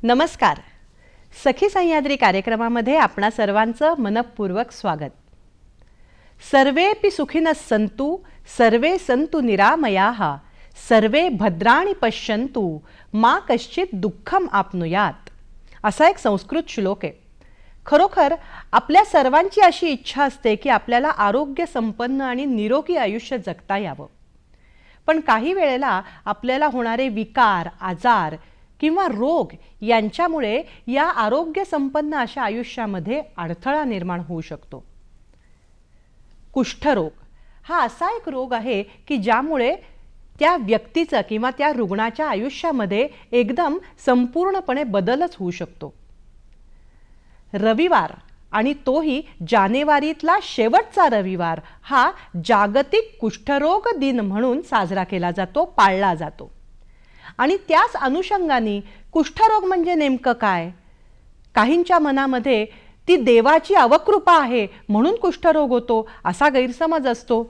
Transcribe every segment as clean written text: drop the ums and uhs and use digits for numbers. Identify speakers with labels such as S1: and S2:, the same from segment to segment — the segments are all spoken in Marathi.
S1: नमस्कार. सखी सह्याद्री कार्यक्रमामध्ये आपणा सर्वांचं मनपूर्वक स्वागत. सर्वेपि सुखिनः सन्तु सर्वे सन्तु निरामयाः सर्वे भद्राणि पश्यन्तु मा कश्चित् दुःखम आपनुयात, असा एक संस्कृत श्लोक आहे. खरोखर आपल्या सर्वांची अशी इच्छा असते की आपल्याला आरोग्य संपन्न आणि निरोगी आयुष्य जगता यावं. पण काही वेळेला आपल्याला होणारे विकार, आजार किंवा रोग यांच्यामुळे या आरोग्य संपन्न अशा आयुष्यामध्ये अडथळा निर्माण होऊ शकतो. कुष्ठरोग हा असा एक रोग आहे की ज्यामुळे त्या व्यक्तीचं किंवा त्या रुग्णाच्या आयुष्यामध्ये एकदम संपूर्णपणे बदलच होऊ शकतो. रविवार आणि तोही जानेवारीतला शेवटचा रविवार हा जागतिक कुष्ठरोग दिन म्हणून साजरा केला जातो, पाळला जातो. आणि त्याच अनुषंगाने कुष्ठरोग म्हणजे नेमकं काय? काहींच्या मनामध्ये ती देवाची अवकृपा आहे म्हणून कुष्ठरोग होतो असा गैरसमज असतो.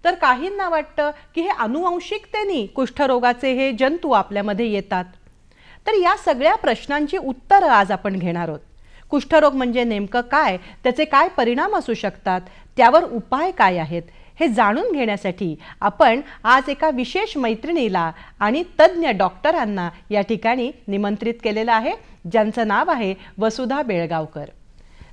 S1: तर काहींना वाटतं की हे अनुवंशिकतेने कुष्ठरोगाचे हे जंतू आपल्यामध्ये येतात. तर या सगळ्या प्रश्नांची उत्तरं आज आपण घेणार आहोत. कुष्ठरोग म्हणजे नेमकं काय, त्याचे काय परिणाम असू शकतात, त्यावर उपाय काय आहेत, हे जाणून घेण्यासाठी आपण आज एका विशेष मैत्रिणीला आणि तज्ज्ञ डॉक्टरांना या ठिकाणी निमंत्रित केलेलं आहे, ज्यांचं नाव आहे वसुधा बेळगावकर.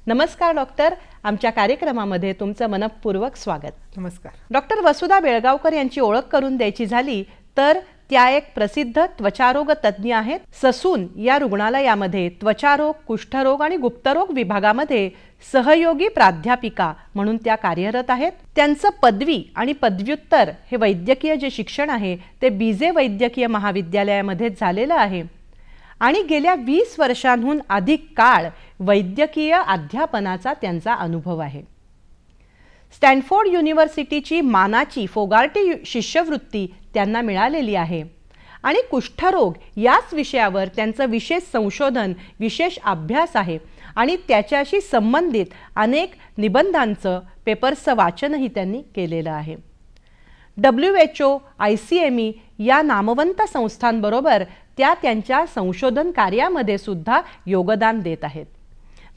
S1: नमस्कार डॉक्टर, आमच्या कार्यक्रमामध्ये तुमचं मनपूर्वक स्वागत.
S2: नमस्कार.
S1: डॉक्टर वसुधा बेळगावकर यांची ओळख करून द्यायची झाली तर त्या एक प्रसिद्ध त्वचारोग तज्ज्ञ आहेत. ससून या रुग्णालयामध्ये त्वचारोग, कुष्ठरोग आणि गुप्तरोग विभागामध्ये सहयोगी प्राध्यापिका म्हणून त्या कार्यरत आहेत. त्यांचं पदवी आणि पदव्युत्तर हे वैद्यकीय जे शिक्षण आहे ते बीजे वैद्यकीय महाविद्यालयामध्ये झालेलं आहे आणि गेल्या 20 वर्षांहून अधिक काळ वैद्यकीय अध्यापनाचा त्यांचा अनुभव आहे. स्टॅनफोर्ड युनिव्हर्सिटीची मानाची फोगार्टी शिष्यवृत्ती त्यांना मिळालेली आहे आणि कुष्ठरोग याच विषयावर त्यांचं विशेष संशोधन, विशेष अभ्यास आहे आणि त्याच्याशी संबंधित अनेक निबंधांचं, पेपर्सचं वाचनही त्यांनी केलेलं आहे. WHO, ICME या नामवंत संस्थांबरोबर त्या त्यांच्या संशोधन कार्यामध्ये सुद्धा योगदान देत आहेत.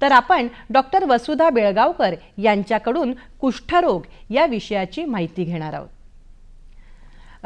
S1: तर आपण डॉक्टर वसुधा बेळगावकर यांच्याकडून कुष्ठरोग या विषयाची माहिती घेणार आहोत.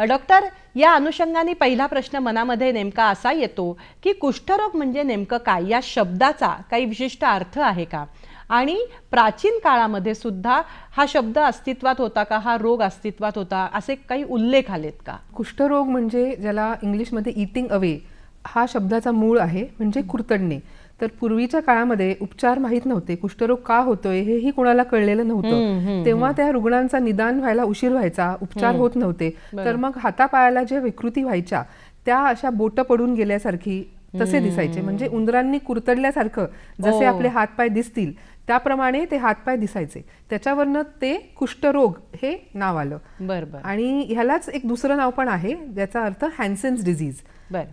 S1: डॉक्टर, या अनुषंगाने पहिला प्रश्न मनामध्ये नेमका असा येतो की कुष्ठरोग म्हणजे नेमकं काय? या शब्दाचा काही विशिष्ट अर्थ आहे का? आणि प्राचीन काळामध्ये सुद्धा हा शब्द अस्तित्वात होता का, हा रोग अस्तित्वात होता, असे काही उल्लेख आलेत का?
S2: कुष्ठरोग म्हणजे ज्याला इंग्लिशमध्ये ईटिंग अवे हा शब्दाचा मूळ आहे, म्हणजे कुरतडणे. तर पूर्वीच्या काळामध्ये उपचार माहीत नव्हते, कुष्ठरोग का होतोय हेही कोणाला कळलेलं नव्हतं. तेव्हा त्या रुग्णांचा निदान व्हायला उशीर व्हायचा, उपचार होत नव्हते. तर मग हातापायाला ज्या विकृती व्हायच्या त्या अशा बोटं पडून गेल्यासारखी तसे दिसायचे, म्हणजे उंदरांनी कुरतडल्यासारखं जसे आपले हातपाय दिसतील त्याप्रमाणे ते हातपाय दिसायचे. त्याच्यावरनं ते कुष्ठरोग हे नाव आलं.
S1: बरोबर.
S2: आणि ह्यालाच एक दुसरं नाव पण आहे ज्याचा अर्थ हॅन्सेन्स डिझीज.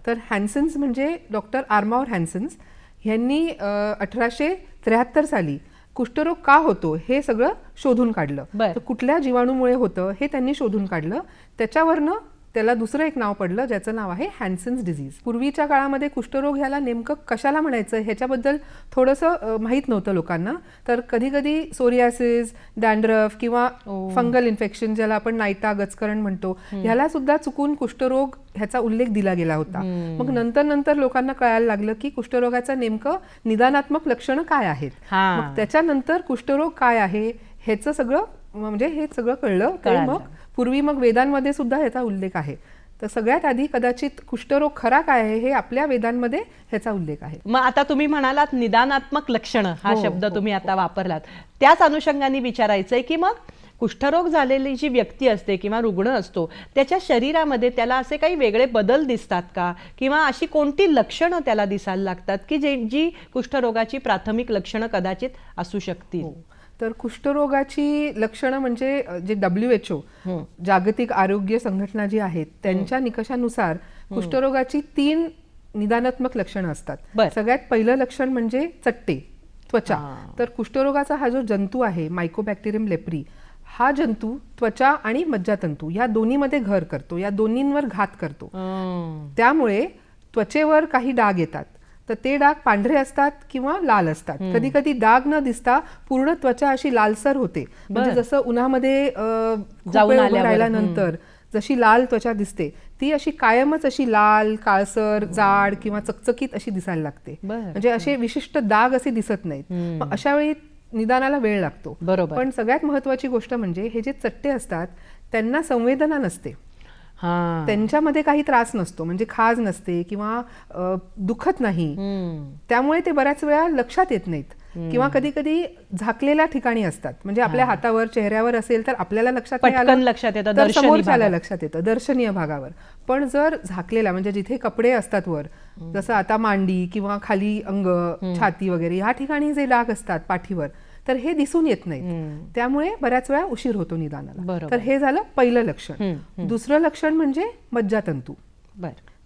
S2: तर हॅन्सेन्स म्हणजे डॉक्टर आर्मावर हॅन्सेन्स यांनी 1873 साली कुष्ठरोग का होतो हे सगळं शोधून काढलं. तर कुठल्या जीवाणूमुळे होतं हे त्यांनी शोधून काढलं. त्याच्यावरनं त्याला दुसरं एक नाव पडलं ज्याचं नाव आहे हॅन्सेन्स डिझीज. पूर्वीच्या काळामध्ये कुष्ठरोग ह्याला नेमकं कशाला म्हणायचं ह्याच्याबद्दल थोडंसं माहीत नव्हतं लोकांना. तर कधी कधी सोरियासिस, डॅन्ड्रफ किंवा फंगल इन्फेक्शन ज्याला आपण नायटा, गचकरण म्हणतो, ह्याला सुद्धा चुकून कुष्ठरोग ह्याचा उल्लेख दिला गेला होता. मग नंतर लोकांना कळायला लागलं की कुष्ठरोगाचं नेमकं निदानात्मक लक्षणं काय आहेत. मग त्याच्यानंतर कुष्ठरोग काय आहे ह्याचं सगळं म्हणजे हे सगळं कळलं. ते मग पूर्वी मग वेदांमध्ये सुद्धा ह्याचा उल्लेख आहे. तर सगळ्यात आधी कदाचित कुष्ठरोग खरा काय आहे हे आपल्या वेदांमध्ये ह्याचा उल्लेख आहे.
S1: मग आता तुम्ही म्हणालात निदानात्मक लक्षणं हा शब्द तुम्ही आता वापरलात, त्याच अनुषंगाने विचारायचंय की मग कुष्ठरोग झालेली जी व्यक्ती असते किंवा रुग्ण असतो त्याच्या शरीरामध्ये त्याला असे काही वेगळे बदल दिसतात का, किंवा अशी कोणती लक्षणं त्याला दिसायला लागतात की जी कुष्ठरोगाची प्राथमिक लक्षणं कदाचित असू शकतील?
S2: तर कुष्ठरोगाची लक्षणं म्हणजे जे WHO जागतिक आरोग्य संघटना जी आहेत त्यांच्या निकषानुसार कुष्ठरोगाची 3 निदानात्मक लक्षणं असतात. सगळ्यात पहिलं लक्षण म्हणजे चट्टे, त्वचा. तर कुष्ठरोगाचा हा जो जंतू आहे मायकोबॅक्टेरियम लेप्री, हा जंतू त्वचा आणि मज्जातंतू या दोन्हीमध्ये घर करतो, या दोन्हींवर घात करतो. त्यामुळे त्वचेवर काही डाग येतात. तर ते डाग पांढरे असतात किंवा लाल असतात. कधी कधी डाग न दिसता पूर्ण त्वचा अशी लालसर होते. म्हणजे जसं उन्हामध्ये जाऊन राहिल्यानंतर जशी लाल त्वचा दिसते ती अशी कायमच अशी लाल, काळसर, जाड किंवा चकचकीत अशी दिसायला लागते. म्हणजे असे विशिष्ट डाग असे दिसत नाहीत. अशा वेळी निदानाला वेळ लागतो. पण सगळ्यात महत्वाची गोष्ट म्हणजे हे जे चट्टे असतात त्यांना संवेदना नसते. त्यांच्यामध्ये काही त्रास नसतो, म्हणजे खाज नसते किंवा दुखत नाही. त्यामुळे ते बऱ्याच वेळा लक्षात येत नाहीत किंवा कधी कधी झाकलेल्या ठिकाणी असतात. म्हणजे आपल्या हातावर, चेहऱ्यावर असेल तर आपल्याला लक्षात नाही आलं तर समोरच्याला लक्षात येतं दर्शनीय भागावर. पण जर झाकलेला म्हणजे जिथे कपडे असतात वर, जसं आता मांडी किंवा खाली अंग, छाती वगैरे या ठिकाणी जे डाग असतात पाठीवर, तर हे दिसून येत नाहीत. त्यामुळे बऱ्याच वेळा उशीर होतो निदानाला. तर हे झालं पहिलं लक्षण. दुसरं लक्षण म्हणजे मज्जातंतू.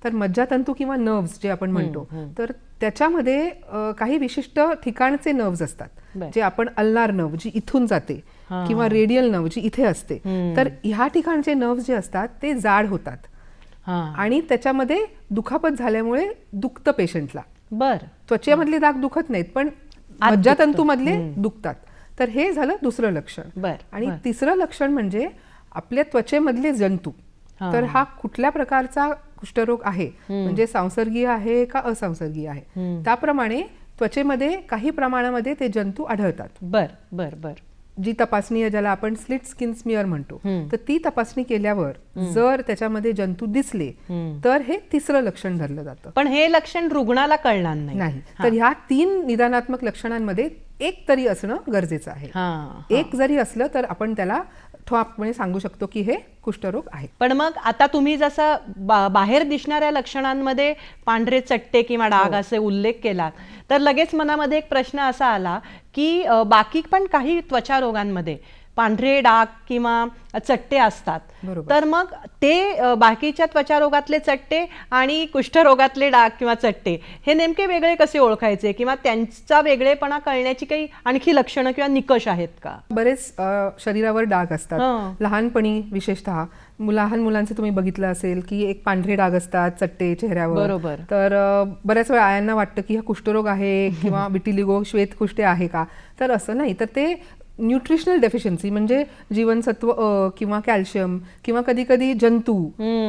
S2: तर मज्जातंतू किंवा नर्व्स जे आपण म्हणतो, तर त्याच्यामध्ये काही विशिष्ट ठिकाणचे नर्व्स असतात. जे आपण अल्नार नर्व जी इथून जाते किंवा रेडियल नर्व जी इथे असते, तर ह्या ठिकाणचे नर्व्स जे असतात ते जाड होतात आणि त्याच्यामध्ये दुखापत झाल्यामुळे दुखतं पेशंटला. त्वचेमधले दाग दुखत नाहीत पण मज्जातंतू मधले दुखतात. तर हे झालं दुसरं लक्षण. आणि तिसरं लक्षण म्हणजे आपल्या त्वचेमधले जंतू. तर हा कुठल्या प्रकारचा कुष्ठरोग आहे, म्हणजे संसर्गीय आहे का असंसर्गीय आहे, त्याप्रमाणे त्वचेमध्ये काही प्रमाणामध्ये ते जंतू आढळतात. जी तपासणी आहे ज्याला आपण स्लिट स्किन स्मिअर म्हणतो, तर ती तपासणी केल्यावर जर त्याच्यामध्ये जंतू दिसले तर हे तिसरं लक्षण धरलं जातं.
S1: पण हे लक्षण रुग्णाला कळणार नाही.
S2: तर ह्या 3 निदानात्मक लक्षणांमध्ये एक तरी असणं गरजेचं आहे. एक जरी असलं तर आपण त्याला ठोकपणे सांगू शकतो की हे कुष्ठरोग आहे.
S1: पण मग आता तुम्ही जसं बाहेर दिसणाऱ्या लक्षणांमध्ये पांढरे चट्टे किंवा डाग असे उल्लेख केला, तर लगेच मनामध्ये एक प्रश्न असा आला की बाकी पण काही त्वचा रोगांमध्ये पांढरे डाग किंवा चट्टे असतात. तर मग ते बाकीच्या त्वचा रोगातले चट्टे आणि कुष्ठरोगातले डाग किंवा चट्टे हे नेमके वेगळे कसे ओळखायचे, किंवा त्यांचा वेगळेपणा कळण्याची काही आणखी लक्षणं किंवा निकष आहेत का?
S2: बरेच शरीरावर डाग असतात लहानपणी, विशेषतः लहान मुलांचे तुम्ही बघितलं असेल की एक पांढरे डाग असतात चट्टे चेहऱ्यावर. तर बऱ्याच वेळा आयांना वाटतं की हा कुष्ठरोग आहे किंवा विटिलिगो श्वेतकुष्ठे आहे का, तर असं नाही. तर ते न्यूट्रिशनल डेफिशियन्सी म्हणजे जीवनसत्व अ किंवा कॅल्शियम किंवा कधी कधी जंतू,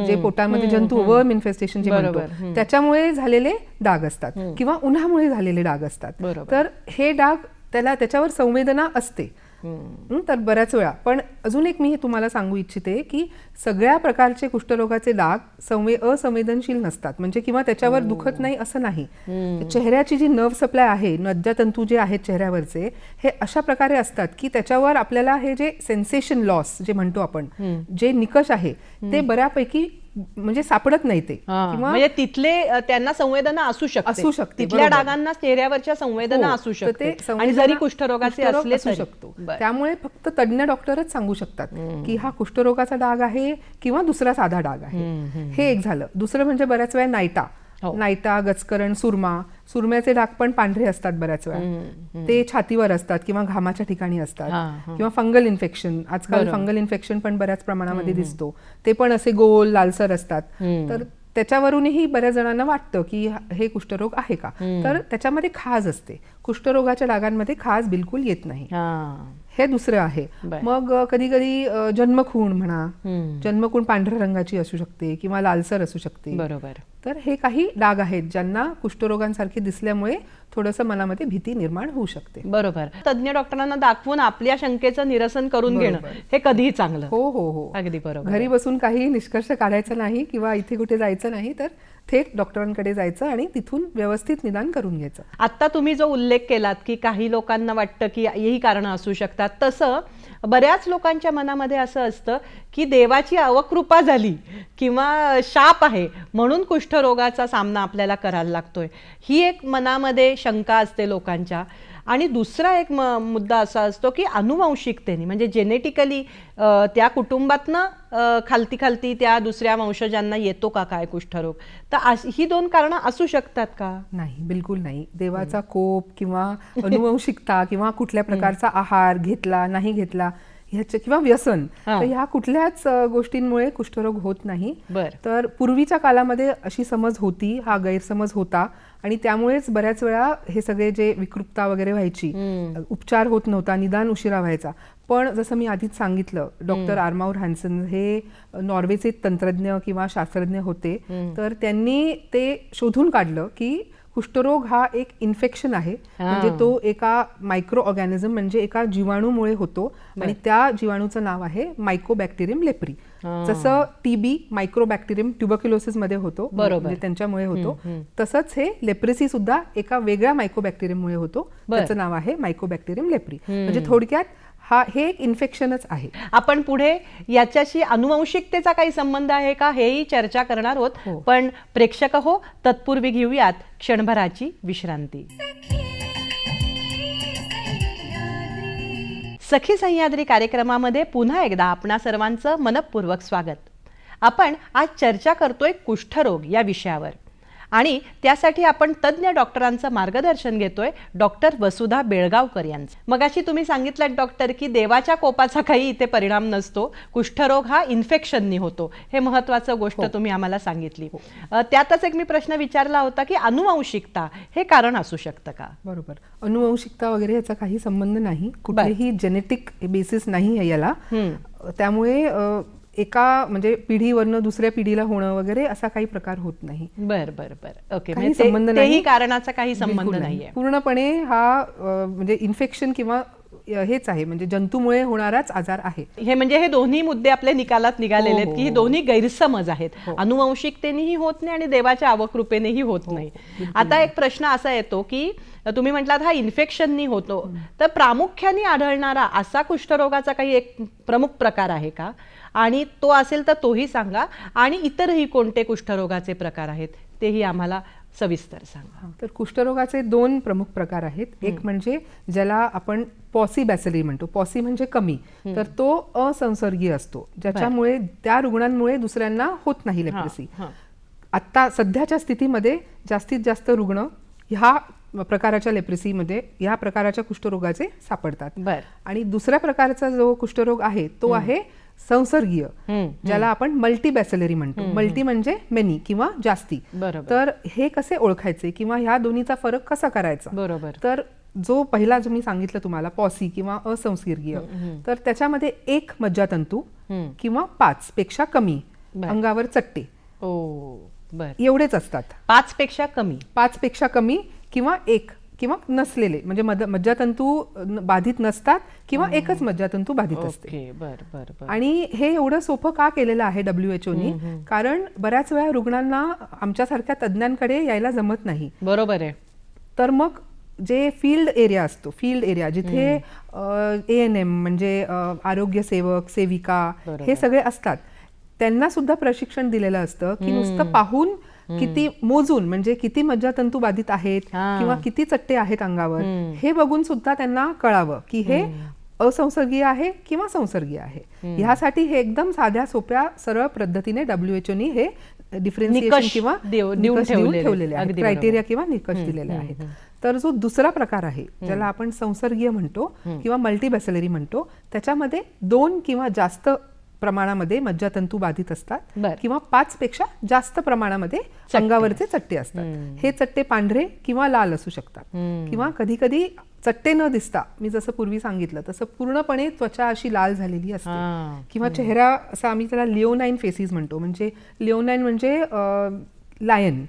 S2: जे पोटामध्ये जंतू, वर्म इन्फेस्टेशन जे म्हणतो, त्याच्यामुळे झालेले डाग असतात किंवा उन्हामुळे झालेले डाग असतात. तर हे डाग त्याच्यावर संवेदना असते. तर बऱ्याच वेळा. पण अजून एक मी तुम्हाला सांगू इच्छिते की सगळ्या प्रकारचे कुष्ठरोगाचे डाग असंवेदनशील नसतात, म्हणजे किंवा त्याच्यावर दुखत नाही असं नाही. चेहऱ्याची जी नर्व सप्लाय आहे, मज्जातंतू जे आहेत चेहऱ्यावरचे, हे अशा प्रकारे असतात की त्याच्यावर आपल्याला हे जे सेन्सेशन लॉस जे म्हणतो आपण, जे निकष आहे ते बऱ्यापैकी म्हणजे सापडत नाही ते,
S1: किंवा म्हणजे तिथले त्यांना संवेदना असू शकते. तिथल्या डागांना चेहऱ्यावरच्या संवेदना असू शकते आणि जरी कुष्ठरोगाचे असले
S2: असू शकतो. त्यामुळे फक्त तज्ञ डॉक्टरच सांगू शकतात की हा कुष्ठरोगाचा डाग आहे किंवा दुसरा साधा डाग आहे. हे एक झालं. दुसरं म्हणजे बऱ्याच वेळा नायटा, गचकरण, सुरमा. सुरम्याचे डाग पण पांढरे असतात बऱ्याच वेळा, ते छातीवर असतात किंवा घामाच्या ठिकाणी असतात, किंवा फंगल इन्फेक्शन, आजकाल फंगल इन्फेक्शन पण बऱ्याच प्रमाणामध्ये दिसतो, ते पण असे गोल लालसर असतात. तर त्याच्यावरूनही बऱ्याच जणांना वाटतं की हे कुष्ठरोग आहे का, तर त्याच्यामध्ये खाज असते. कुष्ठरोगाच्या डागांमध्ये खाज बिलकुल येत नाही. हे दुसरं आहे. मग कधी कधी जन्मखूण म्हणा, जन्मखूण पांढऱ्या रंगाची असू शकते किंवा लालसर असू शकते.
S1: बरोबर.
S2: तर हे काही डाग आहेत ज्यांना कुष्ठरोगांसारखे दिसल्यामुळे थोडंसं मनामध्ये भीती निर्माण होऊ शकते.
S1: बरोबर. तज्ञ डॉक्टरांना दाखवून आपल्या शंकेचं निरसन करून घेणं हे कधीही चांगलं.
S2: हो हो हो,
S1: अगदी बरोबर.
S2: घरी बसून काही निष्कर्ष काढायचा नाही किंवा इथे कुठे जायचं नाही, तर थेट डॉक्टरांकडे जायचं आणि तिथून व्यवस्थित निदान करून घ्यायचं.
S1: आता तुम्ही जो उल्लेख केलात की काही लोकांना वाटतं की ही कारणं असू शकतात, तसं बऱ्याच लोकांच्या मनामध्ये असं असतं की देवाची अवकृपा झाली किंवा शाप आहे म्हणून कुष्ठरोगाचा सामना आपल्याला करायला लागतोय, ही एक मनामध्ये शंका असते लोकांच्या. आणि दुसरा एक मुद्दा असा असतो की अनुवंशिकतेने, म्हणजे जेनेटिकली त्या कुटुंबातनं खालती त्या दुसऱ्या वंशजांना येतो का काय कुष्ठरोग, तर ही दोन कारणं असू शकतात का?
S2: नाही, बिलकुल नाही. देवाचा कोप किंवा अनुवंशिकता किंवा कुठल्या प्रकारचा आहार घेतला नाही घेतला ह्याचे किंवा व्यसन, तर ह्या कुठल्याच गोष्टींमुळे कुष्ठरोग होत नाही. तर पूर्वीच्या काळामध्ये अशी समज होती, हा गैरसमज होता, आणि त्यामुळेच बऱ्याच वेळा हे सगळे जे विकृपता वगैरे व्हायची, उपचार होत नव्हता, निदान उशिरा व्हायचा. पण जसं मी आधीच सांगितलं, डॉक्टर आर्माउर हॅन्सन हे नॉर्वेचे तंत्रज्ञ किंवा शास्त्रज्ञ होते. तर त्यांनी ते शोधून काढलं की कुष्ठरोग हा एक इन्फेक्शन आहे, म्हणजे तो एका मायक्रो ऑर्गॅनिझम म्हणजे एका जीवाणूमुळे होतो, आणि त्या जीवाणूचं नाव आहे मायकोबॅक्टेरियम लेप्री. जसं टीबी मायक्रोबॅक्टेरियम ट्युबरक्युलोसिस मध्ये होतो, म्हणजे त्यांच्यामुळे होतो, तसंच हे लेप्रेसी सुद्धा एका वेगळ्या मायकोबॅक्टेरियममुळे होतो, त्याचं नाव आहे मायकोबॅक्टेरियम लेप्री. म्हणजे थोडक्यात हे एक इन्फेक्शनच आहे.
S1: आपण पुढे याच्याशी अनुवंशिकतेचा काही संबंध आहे का हेही चर्चा करणार आहोत, पण प्रेक्षक हो, तत्पूर्वी घेऊयात क्षणभराची विश्रांती. सखी सह्याद्री कार्यक्रमामध्ये पुन्हा एकदा आपणा सर्वांचं मनपूर्वक स्वागत. आपण आज चर्चा करतोय कुष्ठरोग या विषयावर, आणि त्यासाठी आपण तज्ञ डॉक्टरांचं मार्गदर्शन घेतोय, डॉक्टर वसुधा बेळगावकर यांचं. मगाशी तुम्ही सांगितलं डॉक्टर की देवाच्या कोपाचा काही इथे परिणाम नसतो, कुष्ठरोग हा इन्फेक्शननी होतो, हे महत्वाचं गोष्ट तुम्ही आम्हाला सांगितली. त्यातच एक मी प्रश्न विचारला होता की अनुवंशिकता हे कारण असू शकतं का?
S2: बरोबर, अनुवंशिकता वगैरे याचा काही संबंध नाही, कुठलेही जेनेटिक बेसिस नाही आहे याला. त्यामुळे एका म्हणजे पिढीवरनं दुसऱ्या पिढीला होणं वगैरे असा काही प्रकार होत नाही.
S1: बर, ओके,
S2: काही संबंध नाही,
S1: कारणाचा काही संबंध नाहीये.
S2: पूर्णपणे हा म्हणजे इन्फेक्शन किंवा हेच आहे, म्हणजे जंतूमुळे होणाराच आजार आहे.
S1: हे म्हणजे हे दोन्ही मुद्दे आपल्या निकालात निघालेले आहेत की हे दोन्ही गैरसमज आहेत, अनुवंशिकतेनेही होत नाही आणि देवाच्या अवकृपेनेही होत नाही. आता एक प्रश्न असा येतो की तुम्ही म्हटलात हा इन्फेक्शननी होतो, तर प्रामुख्याने आढळणारा असा कुष्ठरोगाचा काही एक प्रमुख प्रकार आहे का, आणि तो असेल तर तोही सांगा, आणि इतरही कोणते कुष्ठरोगाचे प्रकार आहेत तेही आम्हाला सविस्तर सांगा.
S2: तर कुष्ठरोगाचे दोन प्रमुख प्रकार आहेत. एक म्हणजे ज्याला आपण पॉसिबॅसिलरी म्हणतो, पॉसी म्हणजे कमी, तर तो असंसर्गीय असतो, ज्याच्यामुळे त्या रुग्णांमुळे दुसऱ्यांना होत नाही लेप्रेसी. आता सध्याच्या स्थितीमध्ये जास्तीत जास्त रुग्ण ह्या प्रकाराच्या लेप्रेसीमध्ये, ह्या प्रकाराच्या कुष्ठरोगाचे सापडतात. आणि दुसऱ्या प्रकारचा जो कुष्ठरोग आहे तो आहे संसर्गीय, ज्याला आपण मल्टीबॅसिलरी म्हणतो. मल्टी म्हणजे मेनी किंवा जास्ती. तर हे कसे ओळखायचे किंवा ह्या दोन्हीचा फरक कसा करायचा?
S1: बरोबर.
S2: तर जो पहिला जो मी सांगितलं तुम्हाला पॉसी किंवा असंसर्गीय, तर त्याच्यामध्ये एक मज्जातंतू किंवा 5 पेक्षा कमी अंगावर चट्टे एवढेच असतात.
S1: 5 पेक्षा कमी
S2: किंवा एक किंवा नसलेले, म्हणजे मज्जातंतू बाधित नसतात किंवा एकच मज्जातंतू बाधित असते. आणि हे एवढं सोपं का केलेलं आहे WHO-नी? कारण बऱ्याच वेळा रुग्णांना आमच्यासारख्या तज्ञांकडे यायला जमत नाही.
S1: बरोबर आहे.
S2: तर मग जे फील्ड एरिया जिथे ANM म्हणजे आरोग्य सेवक सेविका हे सगळे असतात, त्यांना सुद्धा प्रशिक्षण दिलेलं असतं की नुसतं पाहून किती मोजून, म्हणजे किती मज्जातंतू बाधित आहेत किंवा किती चट्टे आहेत अंगावर, हे बघून सुद्धा त्यांना कळावं की हे असंसर्गीय आहे किंवा संसर्गीय आहे. ह्यासाठी हे एकदम साध्या सोप्या सरळ पद्धतीने WHO-नी हे डिफरन्सिएशन
S1: निकष
S2: किंवा
S1: देऊन
S2: निकष देऊन
S1: ठेवलेले.
S2: ठेवलेले आहेत,
S1: अगदी
S2: क्रायटेरिया
S1: बरोबर.
S2: किंवा निकष दिलेले आहेत. तर जो दुसरा प्रकार आहे ज्याला आपण संसर्गीय म्हणतो किंवा मल्टीबॅसिलरी म्हणतो, त्याच्यामध्ये 2 किंवा जास्त प्रमाणामध्ये मज्जातंतू बाधित असतात
S1: बरं.
S2: किंवा 5 पेक्षा जास्त प्रमाणामध्ये अंगावरचे चट्टे असतात. हे चट्टे पांढरे किंवा लाल असू शकतात किंवा कधी कधी चट्टे न दिसता, मी जसं पूर्वी सांगितलं तसं पूर्णपणे त्वचा अशी लाल झालेली असते किंवा चेहरा असा, आम्ही त्याला लिओनाइन फेसिस म्हणतो. म्हणजे लिओनाइन म्हणजे लायन.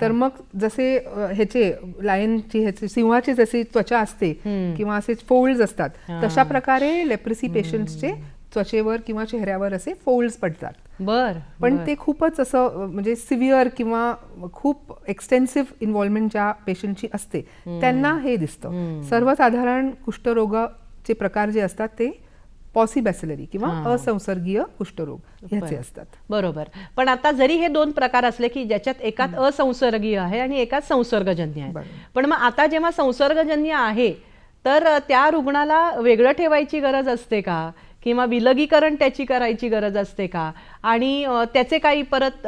S2: तर मग जसे ह्याचे लायनची ह्याचे सिंहाची जशी त्वचा असते किंवा असे फोल्ड्स असतात, तशा प्रकारे लेप्रेसी पेशंट्सचे त्वचेवर किंवा चेहऱ्यावर असे फोल्ड्स पडतात. पण ते खूपच असं म्हणजे सिव्हिअर किंवा खूप एक्सटेन्सिव्ह इन्व्हॉल्वमेंट ज्या पेशंटची असते त्यांना हे दिसतं. सर्वसाधारण कुष्ठरोगाचे प्रकार जे असतात ते पॉसिबॅसिलरी किंवा असंसर्गीय कुष्ठरोग ह्याचे असतात.
S1: बरोबर. पण आता जरी हे 2 प्रकार असले की ज्याच्यात एकात असंसर्गीय आहे आणि एकात संसर्गजन्य आहे, पण मग आता जेव्हा संसर्गजन्य आहे तर त्या रुग्णाला वेगळं ठेवायची गरज असते का, किंवा विलगीकरण त्याची करायची गरज असते का, आणि त्याचे काही परत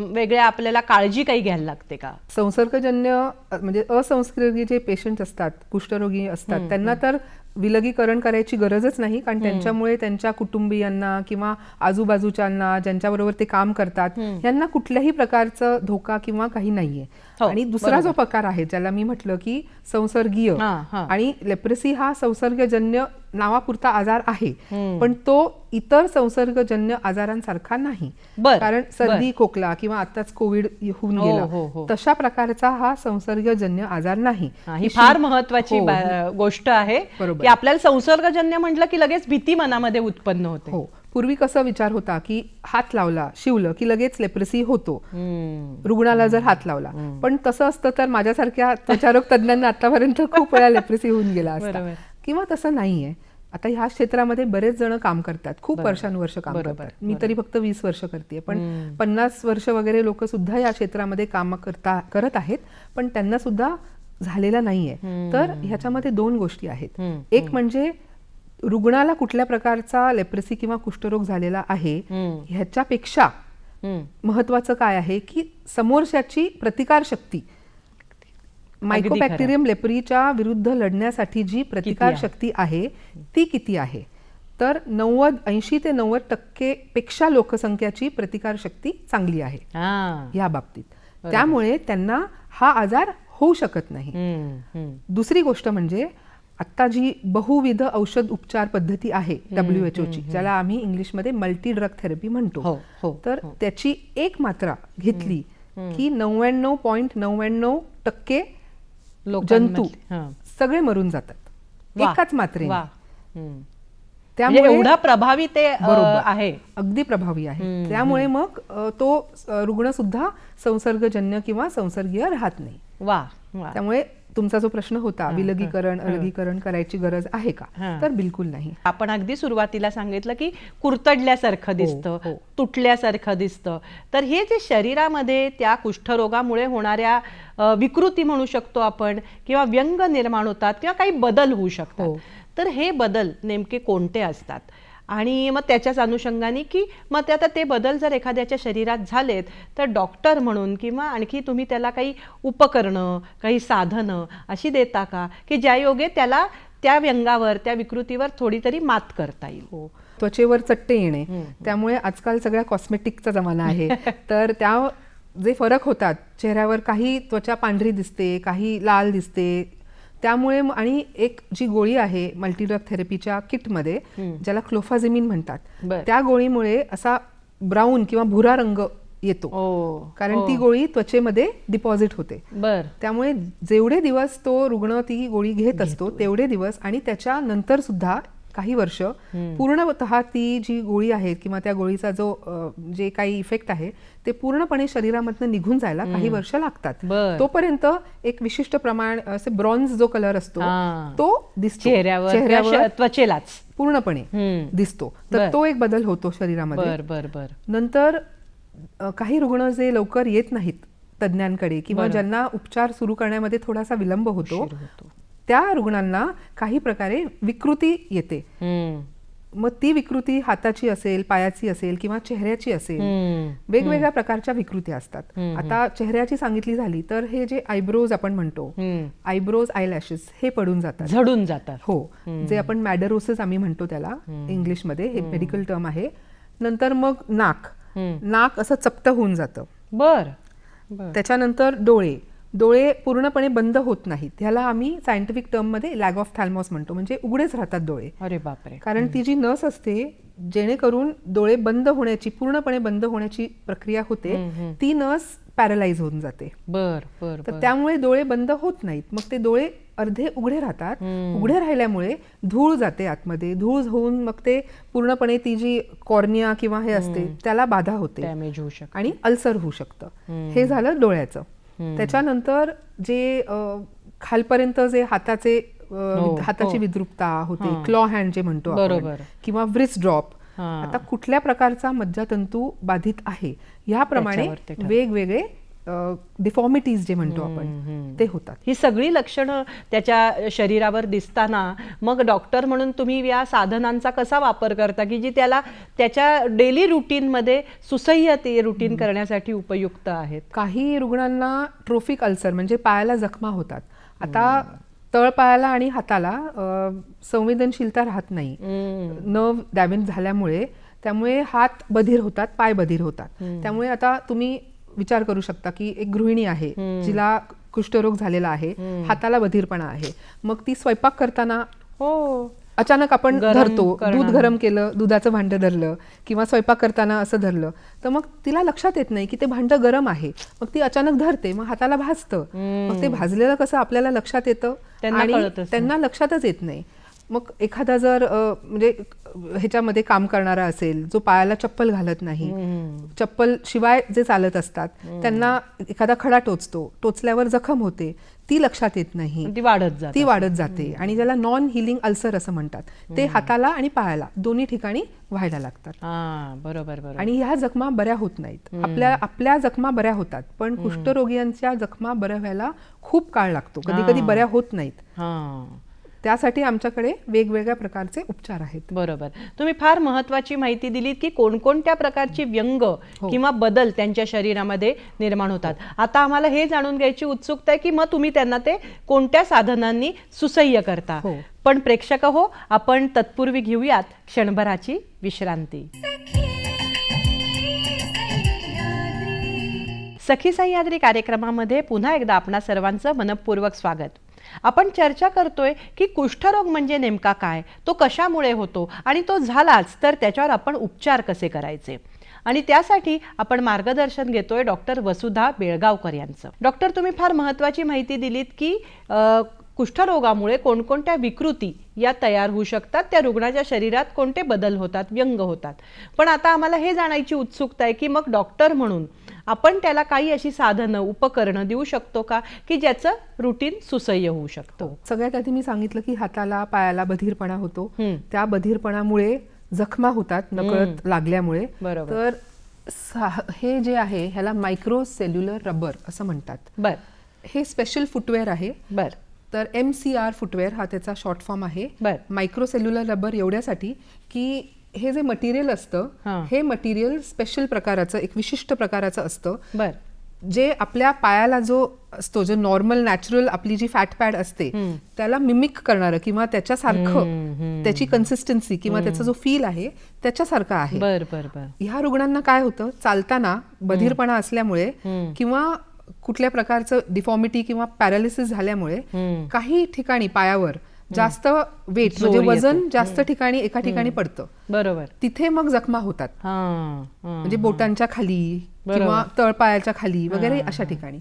S1: वेगळ्या आपल्याला काळजी काही घ्यायला लागते का?
S2: संसर्गजन्य म्हणजे असंसर्गीय जे पेशंट असतात, कुष्ठरोगी असतात, त्यांना तर विलगीकरण करायची गरजच नाही, कारण त्यांच्यामुळे त्यांच्या कुटुंबियांना किंवा आजूबाजूच्यांना ज्यांच्याबरोबर ते काम करतात यांना कुठल्याही प्रकारचा धोका किंवा काही नाहीये. आणि दुसरा जो प्रकार आहे ज्याला मी म्हटलं की संसर्गीय, आणि लेप्रेसी हा संसर्गजन्य नावापुरता आजार आहे, पण तो इतर संसर्गजन्य आजारांसारखा नाही. कारण सर्दी खोकला किंवा आताच कोविड होऊन गेला तशा प्रकारचा हा संसर्गजन्य आजार नाही.
S1: ही फार महत्वाची गोष्ट आहे की आपल्याला संसर्गजन्य म्हटलं की लगेच भीती मनामध्ये उत्पन्न होते.
S2: हो, पूर्वी कसा विचार होता की हात लावला, शिवलं की लगेच लेप्रेसी होतो रुग्णाला जर हात लावला. पण तसं असतं तर माझ्यासारख्या त्वचारोग तज्ञांना आतापर्यंत खूप वेळा लेप्रेसी होऊन गेला असता, किंवा तसं नाहीये. आता ह्या क्षेत्रामध्ये बरेच जण काम करतात, खूप वर्षानुवर्ष काम करतात. मी तरी फक्त 20 वर्ष करते, पण 50 वर्ष वगैरे लोक सुद्धा या क्षेत्रामध्ये काम करत आहेत, पण त्यांना सुद्धा झालेला नाहीये. तर ह्याच्यामध्ये 2 गोष्टी आहेत. एक म्हणजे रुग्णाला कुठल्या प्रकारचा लेप्रेसी किंवा कुष्ठरोग झालेला आहे ह्याच्यापेक्षा महत्वाचं काय आहे की समोरच्याची प्रतिकार शक्ती, मायकोबॅक्टेरियम लेप्रीच्या विरुद्ध लढण्यासाठी जी प्रतिकार शक्ती आहे ती किती आहे. तर 80 ते 90% पेक्षा लोकसंख्याची प्रतिकार शक्ती चांगली आहे या बाबतीत. त्यामुळे त्यांना हा आजार होऊ शकत नाही. दुसरी गोष्ट म्हणजे आता जी बहुविध औषध उपचार पद्धती आहे WHO ची, ज्याला आम्ही इंग्लिशमध्ये मल्टी ड्रग थेरपी म्हणतो, तर त्याची एक मात्रा घेतली की 99.99% जंतू सगळे मरून जातात एकाच मात्रेने.
S1: त्यामुळे एवढा प्रभावी ते आहे,
S2: अगदी प्रभावी आहे. त्यामुळे मग तो रुग्ण सुद्धा संसर्गजन्य किंवा संसर्गीय राहत नाही. त्यामुळे तुमचा जो प्रश्न होता विलगीकरण अलगीकरण करायची गरज आहे का, तर बिलकुल नाही.
S1: आपण अगदी सुरुवातीला सांगितलं की कुरतडल्यासारखं दिसतं, तुटल्यासारखं दिसतं. तर हे जे शरीरामध्ये त्या कुष्ठरोगामुळे होणाऱ्या विकृती म्हणू शकतो आपण, किंवा व्यंग निर्माण होतात किंवा काही बदल होऊ शकतात, तर हे बदल नेमके कोणते असतात, आणि मग त्याच्याच अनुषंगाने की मग ते आता ते बदल जर एखाद्याच्या शरीरात झालेत तर डॉक्टर म्हणून किंवा आणखी तुम्ही त्याला काही उपकरणं, काही साधनं अशी देता का की ज्या योगे त्याला त्या व्यंगावर, त्या विकृतीवर थोडी तरी मात करता येईल?
S2: त्वचेवर चट्टे येणे, त्यामुळे आजकाल सगळ्या कॉस्मेटिकचा जमाना आहे. तर त्या जे फरक होतात चेहऱ्यावर, काही त्वचा पांढरी दिसते, काही लाल दिसते, त्यामुळे. आणि एक जी गोळी आहे मल्टीड्रग थेरपीच्या किटमध्ये ज्याला क्लोफाझेमिन म्हणतात, त्या गोळीमुळे असा ब्राऊन किंवा भुरा रंग येतो, कारण ती गोळी त्वचेमध्ये डिपॉझिट होते. त्यामुळे जेवढे दिवस तो रुग्ण ती गोळी घेत असतो तेवढे दिवस, आणि त्याच्या नंतर सुद्धा काही वर्ष पूर्णतः ती जी गोळी आहे किंवा त्या गोळीचा जो जे काही इफेक्ट आहे ते पूर्णपणे शरीरामधनं निघून जायला काही वर्ष लागतात. तोपर्यंत एक विशिष्ट प्रमाण असे ब्रॉन्झ जो कलर असतो तो दिसतो
S1: चेहऱ्यावर, त्वचेलाच
S2: पूर्णपणे दिसतो. तर तो एक बदल होतो शरीरामध्ये. नंतर काही रुग्ण जे लवकर येत नाहीत तज्ञांकडे किंवा ज्यांना उपचार सुरू करण्यामध्ये थोडासा विलंब होतो, त्या रुग्णांना काही प्रकारे विकृती येते. मग ती विकृती हाताची असेल, पायाची असेल किंवा चेहऱ्याची असेल, वेगवेगळ्या प्रकारच्या विकृती असतात. आता चेहऱ्याची सांगितली झाली तर हे जे आयब्रोज आपण म्हणतो, आयब्रोज, आयलॅशेस हे पडून जातात,
S1: झडून जातात.
S2: हो, जे आपण मॅडरोसिस आम्ही म्हणतो त्याला इंग्लिशमध्ये, हे मेडिकल टर्म आहे. नंतर मग नाक असं चपट होऊन जातं.
S1: बर.
S2: त्याच्यानंतर डोळे पूर्णपणे बंद होत नाहीत. ह्याला आम्ही सायंटिफिक टर्म मध्ये लॅग ऑफ थॅल्मॉस म्हणतो, म्हणजे उघडेच राहतात डोळे.
S1: अरे बापरे.
S2: कारण ती जी नस असते जेणेकरून डोळे बंद होण्याची, पूर्णपणे बंद होण्याची प्रक्रिया होते, ती नस पॅरलाइज होऊन जाते.
S1: बर बर.
S2: तर त्यामुळे डोळे बंद होत नाहीत. मग ते डोळे अर्धे उघडे राहतात. उघडे राहिल्यामुळे धूळ जाते आतमध्ये, धूळ होऊन मग ते पूर्णपणे ती जी कॉर्निया किंवा हे असते त्याला बाधा होते,
S1: डॅमेज होऊ शकते
S2: आणि अल्सर होऊ शकतं. हे झालं डोळ्याचं. त्याच्यानंतर जे खालपर्यंत जे हाताची विद्रुपता होते, क्लॉ हँड जे म्हणतो आपण, किंवा व्रिस्ट ड्रॉप, आता कुठल्या प्रकारचा मज्जातंतू बाधित आहे याप्रमाणे वेगवेगळे डिफॉर्मिटीज जे म्हणतो आपण ते होतात.
S1: ही सगळी लक्षणं त्याच्या शरीरावर दिसताना मग डॉक्टर म्हणून तुम्ही या साधनांचा कसा वापर करता की जी त्याला त्याच्या डेली रुटीनमध्ये सुसह्य ते रुटीन करण्यासाठी उपयुक्त आहेत?
S2: काही रुग्णांना ट्रोफिक अल्सर म्हणजे पायाला जखमा होतात. आता तळपायाला आणि हाताला संवेदनशीलता राहत नाही नर्व डॅमेज झाल्यामुळे, त्यामुळे हात बधीर होतात, पाय बधीर होतात. त्यामुळे आता तुम्ही विचार करू शकता की एक गृहिणी आहे जिला कुष्ठरोग झालेला आहे, हाताला बधीरपणा आहे, मग ती स्वयंपाक करताना अचानक आपण धरतो, दूध गरम केलं, दुधाचं भांडं धरलं किंवा स्वयंपाक करताना असं धरलं, तर मग तिला लक्षात येत नाही की ते भांडं गरम आहे, मग ती अचानक धरते, मग हाताला भाजतं. मग ते भाजलेलं कसं आपल्याला लक्षात येतं आणि त्यांना लक्षातच येत नाही. मग एखादा जर म्हणजे ह्याच्यामध्ये काम करणारा असेल जो पायाला चप्पल घालत नाही, चप्पल शिवाय जे चालत असतात, त्यांना एखादा खडा टोचल्यावर जखम होते, ती लक्षात येत नाही, ती वाढत जाते आणि ज्याला नॉन हिलिंग अल्सर असं म्हणतात, ते हाताला आणि पायाला दोन्ही ठिकाणी व्हायला लागतात.
S1: बरोबर.
S2: आणि ह्या जखमा बऱ्या होत नाहीत. आपल्या जखमा बऱ्या होतात, पण कुष्ठरोगियांच्या जखमा बऱ्या व्हायला खूप काळ लागतो, कधी कधी बऱ्या होत नाहीत. त्यासाठी आमच्याकडे वेगवेगळ्या प्रकारचे उपचार आहेत.
S1: बरोबर. तुम्ही फार महत्वाची माहिती दिलीत की कोणकोणत्या प्रकारची व्यंग किंवा बदल त्यांच्या शरीरामध्ये निर्माण होतात. आता आम्हाला हे जाणून घ्यायची उत्सुकता आहे की मग तुम्ही त्यांना ते कोणत्या साधनांनी सुसह्य करता. पण प्रेक्षक हो, आपण तत्पूर्वी घेऊयात क्षणभराची विश्रांती. सखी सह्याद्री कार्यक्रमामध्ये पुन्हा एकदा आपणा सर्वांचं मनपूर्वक स्वागत. आपण चर्चा करतोय की कुष्ठरोग म्हणजे नेमका काय, तो कशामुळे होतो आणि तो झालाच तर त्याच्यावर आपण उपचार कसे करायचे, आणि त्यासाठी आपण मार्गदर्शन घेतोय डॉक्टर वसुधा बेळगावकर यांचं. डॉक्टर, तुम्ही फार महत्त्वाची माहिती दिलीत की कुष्ठरोगामुळे कोणकोणत्या विकृती या तयार होऊ शकतात, त्या रुग्णाच्या शरीरात कोणते बदल होतात, व्यंग होतात. पण आता आम्हाला हे जाणायची उत्सुकता आहे की मग डॉक्टर म्हणून आपण त्याला काही अशी साधनं, उपकरणं देऊ शकतो का की ज्याचं रुटीन सुसह्य होऊ शकतो?
S2: सगळ्यात आधी मी सांगितलं की हाताला पायाला बधीरपणा होतो, त्या बधीरपणामुळे जखमा होतात नकळत लागल्यामुळे. तर हे जे आहे ह्याला मायक्रो सेल्युलर रबर असं म्हणतात. हे स्पेशल फुटवेअर आहे. तर MCR फुटवेअर हा त्याचा शॉर्ट फॉर्म आहे. मायक्रो सेल्युलर रबर एवढ्यासाठी की हे जे मटेरियल असतं, हे मटेरियल स्पेशल प्रकाराचं, एक विशिष्ट प्रकाराचं असतं, जे आपल्या पायाला जो असतो, जो नॉर्मल नॅचरल आपली जी फॅट पॅड असते त्याला मिमिक करणारं किंवा त्याच्यासारखं, त्याची कन्सिस्टन्सी किंवा त्याचा जो फील आहे त्याच्यासारखा आहे. ह्या रुग्णांना काय होतं, चालताना बधीरपणा असल्यामुळे किंवा कुठल्या प्रकारचं डिफॉर्मिटी किंवा पॅरालिसिस झाल्यामुळे काही ठिकाणी पायावर जास्त वेट म्हणजे वजन जास्त ठिकाणी एका ठिकाणी पडतं,
S1: बरोबर,
S2: तिथे मग जखमा होतात. म्हणजे बोटांच्या खाली किंवा तळपायाच्या खाली वगैरे अशा ठिकाणी.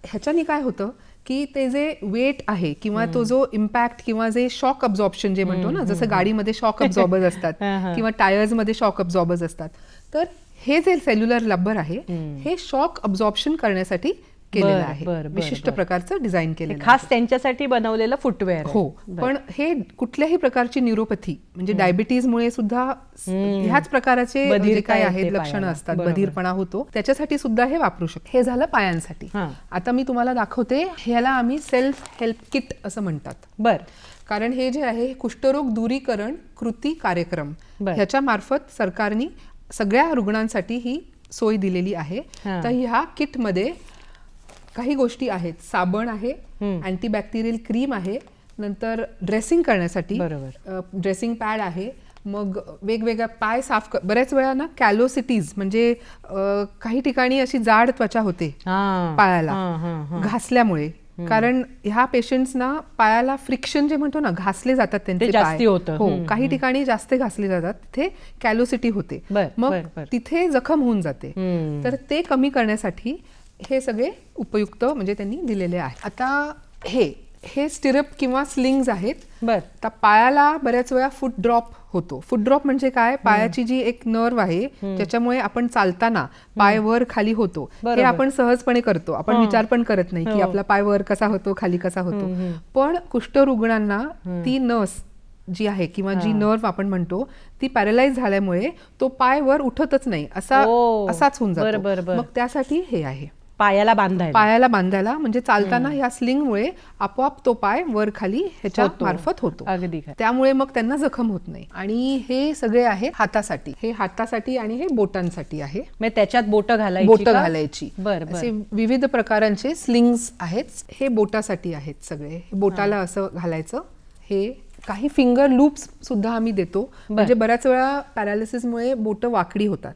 S2: ह्याच्याने काय होतं की ते जे वेट आहे किंवा तो जो इम्पॅक्ट किंवा जे शॉक अब्झॉर्प्शन जे म्हणतो ना, जसं गाडीमध्ये शॉक अब्झॉर्बर्स असतात किंवा टायर्समध्ये शॉक अब्झॉर्बर्स असतात, तर हे जे सेल्युलर रबर आहे हे शॉक अब्झॉर्प्शन करण्यासाठी केलेलं आहे, विशिष्ट प्रकारचं डिझाईन केलेलं आहे.
S1: खास त्यांच्यासाठी बनवलेलं फुटवेअर.
S2: हो, पण हे कुठल्याही प्रकारची न्यूरोपॅथी म्हणजे डायबिटीजमुळे सुद्धा ह्याच प्रकाराचे जे काय आहेत लक्षणं असतात, बधीरपणा होतो, त्याच्यासाठी सुद्धा हे वापरू शकतो. हे झालं पायांसाठी. आता मी तुम्हाला दाखवते, ह्याला आम्ही सेल्फ हेल्प किट असं म्हणतात.
S1: बर.
S2: कारण हे जे आहे कुष्ठरोग दूरीकरण कृती कार्यक्रम ह्याच्या मार्फत सरकारने सगळ्या रुग्णांसाठी ही सोय दिलेली आहे. तर ह्या किटमध्ये काही गोष्टी आहेत. साबण आहे, अँटीबॅक्टेरियल क्रीम आहे, नंतर ड्रेसिंग करण्यासाठी ड्रेसिंग पॅड आहे, मग वेगवेगळ्या पाय साफ बऱ्याच वेळा ना कॅलोसिटीज म्हणजे काही ठिकाणी अशी जाड त्वचा होते पायाला घासल्यामुळे. कारण ह्या पेशंट्सना पायाला फ्रिक्शन जे म्हणतो ना, घासले जातात त्यांचे पाय. हो, काही ठिकाणी जास्त घासले जातात, तिथे कॅलोसिटी होते, मग तिथे जखम होऊन जाते. तर ते कमी करण्यासाठी हे सगळे उपयुक्त म्हणजे त्यांनी दिलेले आहे. आता हे स्टिरप किंवा स्लिंग्स आहेत. तर पायाला बऱ्याच वेळा फूट ड्रॉप होतो. फूट ड्रॉप म्हणजे काय, पायाची जी एक नर्व आहे ज्याच्यामुळे आपण चालताना पाय वर खाली होतो, हे आपण सहजपणे करतो, आपण विचार पण करत नाही की आपला पाय वर कसा होतो, खाली कसा होतो. पण कुष्ठरुग्णांना ती नस जी आहे किंवा जी नर्व आपण म्हणतो ती पॅरालाइज झाल्यामुळे तो पाय वर उठतच नाही, असाच होऊन जातो. मग त्यासाठी हे आहे
S1: पायाला
S2: बांधायला म्हणजे चालताना ह्या स्लिंगमुळे आपोआप तो पाय वर खाली ह्याच्या मार्फत होतो. त्यामुळे मग त्यांना जखम होत नाही. आणि हे सगळे आहेत हातासाठी. हे हातासाठी आणि हे बोटांसाठी आहे.
S1: त्याच्यात बोट
S2: घालायची. असे विविध प्रकारांचे स्लिंग्स आहेत. हे बोटासाठी आहेत सगळे. बोटाला असं घालायचं. हे काही फिंगर लूप्स सुद्धा आम्ही देतो. म्हणजे बऱ्याच वेळा पॅरालिसिसमुळे बोट वाकडी होतात.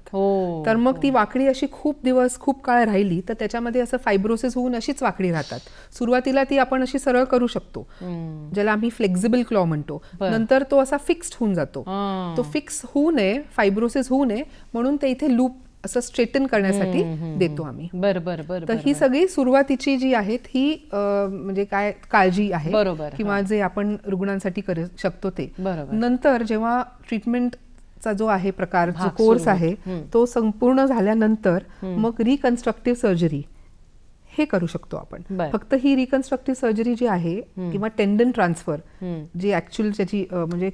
S2: तर मग ती वाकडी अशी खूप दिवस खूप काळ राहिली तर त्याच्यामध्ये असं फायब्रोसिस होऊन अशीच वाकडी राहतात. सुरुवातीला ती आपण अशी सरळ करू शकतो, ज्याला आम्ही फ्लेक्झिबल क्लॉ म्हणतो. नंतर तो असा फिक्स्ड होऊन जातो. तो फिक्स होऊ नये, फायब्रोसिस होऊ नये म्हणून ते इथे लूप असं स्ट्रेटन करण्यासाठी देतो आम्ही. तर ही सगळी सुरुवातीची जी आहेत ही म्हणजे काय काळजी आहे किंवा जे आपण रुग्णांसाठी करू शकतो ते. नंतर जेव्हा ट्रीटमेंटचा जो आहे प्रकार, जो कोर्स आहे तो संपूर्ण झाल्यानंतर मग रिकन्स्ट्रक्टिव्ह सर्जरी हे करू शकतो आपण. फक्त ही रिकन्स्ट्रक्टिव्ह सर्जरी जी आहे किंवा टेंडन ट्रान्सफर जी ऍक्च्युअल त्याची म्हणजे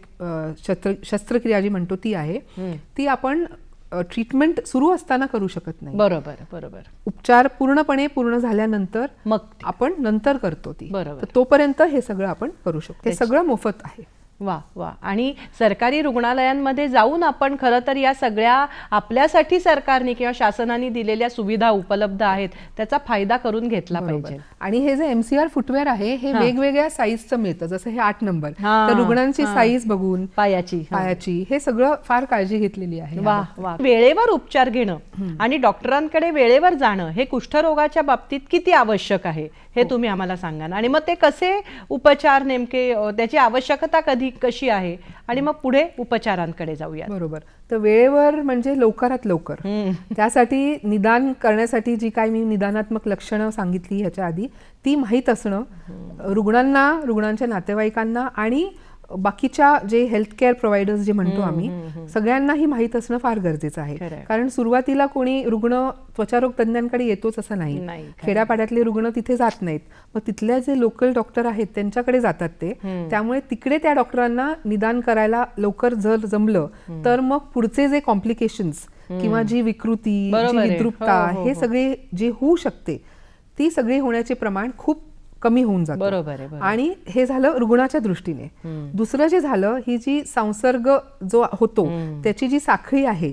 S2: शस्त्रक्रिया जी म्हणतो ती आहे, ती आपण ट्रीटमेंट सुरू असताना करू शकत नाही.
S1: बरोबर.
S2: उपचार पूर्ण झाल्यानंतर मग आपण नंतर करतो ती. तोपर्यंत हे सगळं आपण करू शकतो. हे सगळं मोफत आहे.
S1: वा. आणि सरकारी रुग्णालयांमध्ये जाऊन आपण खरं तर या सगळ्या आपल्यासाठी सरकारने किंवा शासनाने दिलेल्या सुविधा उपलब्ध आहेत त्याचा फायदा करून घेतला पाहिजे.
S2: आणि हे जे MCR फुटवेअर आहे हे वेगवेगळ्या साईजचं मिळतं. जसं हे 8 नंबर, तर रुग्णांची साईज बघून पायाची हे सगळं फार काळजी घेतलेली आहे.
S1: वा. वेळेवर उपचार घेणं आणि डॉक्टरांकडे वेळेवर जाणं हे कुष्ठरोगाच्या बाबतीत किती आवश्यक आहे हे तुम्ही आम्हाला सांगा. आणि मग ते कसे उपचार नेमके, त्याची आवश्यकता कशी आहे आणि मग पुढे उपचारांकडे जाऊया.
S2: बरोबर. तर वेळेवर म्हणजे लवकरात लवकर. त्यासाठी निदान करण्यासाठी जी काय मी निदानात्मक लक्षणं सांगितली ह्याच्या आधी ती माहीत असणं रुग्णांना, रुग्णांच्या नातेवाईकांना आणि बाकीच्या जे हेल्थ केअर प्रोव्हायडर्स जे म्हणतो आम्ही सगळ्यांनाही माहीत असणं फार गरजेचं आहे. कारण सुरुवातीला कोणी रुग्ण त्वचारोग तज्ञांकडे येतोच असं नाही. खेड्यापाड्यातले रुग्ण तिथे जात नाहीत. मग तिथल्या जे लोकल डॉक्टर आहेत त्यांच्याकडे जातात ते. त्यामुळे तिकडे त्या डॉक्टरांना निदान करायला लवकर जर जमलं तर मग पुढचे जे कॉम्प्लिकेशन्स किंवा जी विकृती, जी विद्रुपता हे सगळे जे होऊ शकते ती सगळी होण्याचे प्रमाण खूप कमी होऊन जातं. आणि हे झालं रुग्णाच्या दृष्टीने. दुसरं जे झालं, ही जी संसर्ग जो होतो त्याची जी साखळी आहे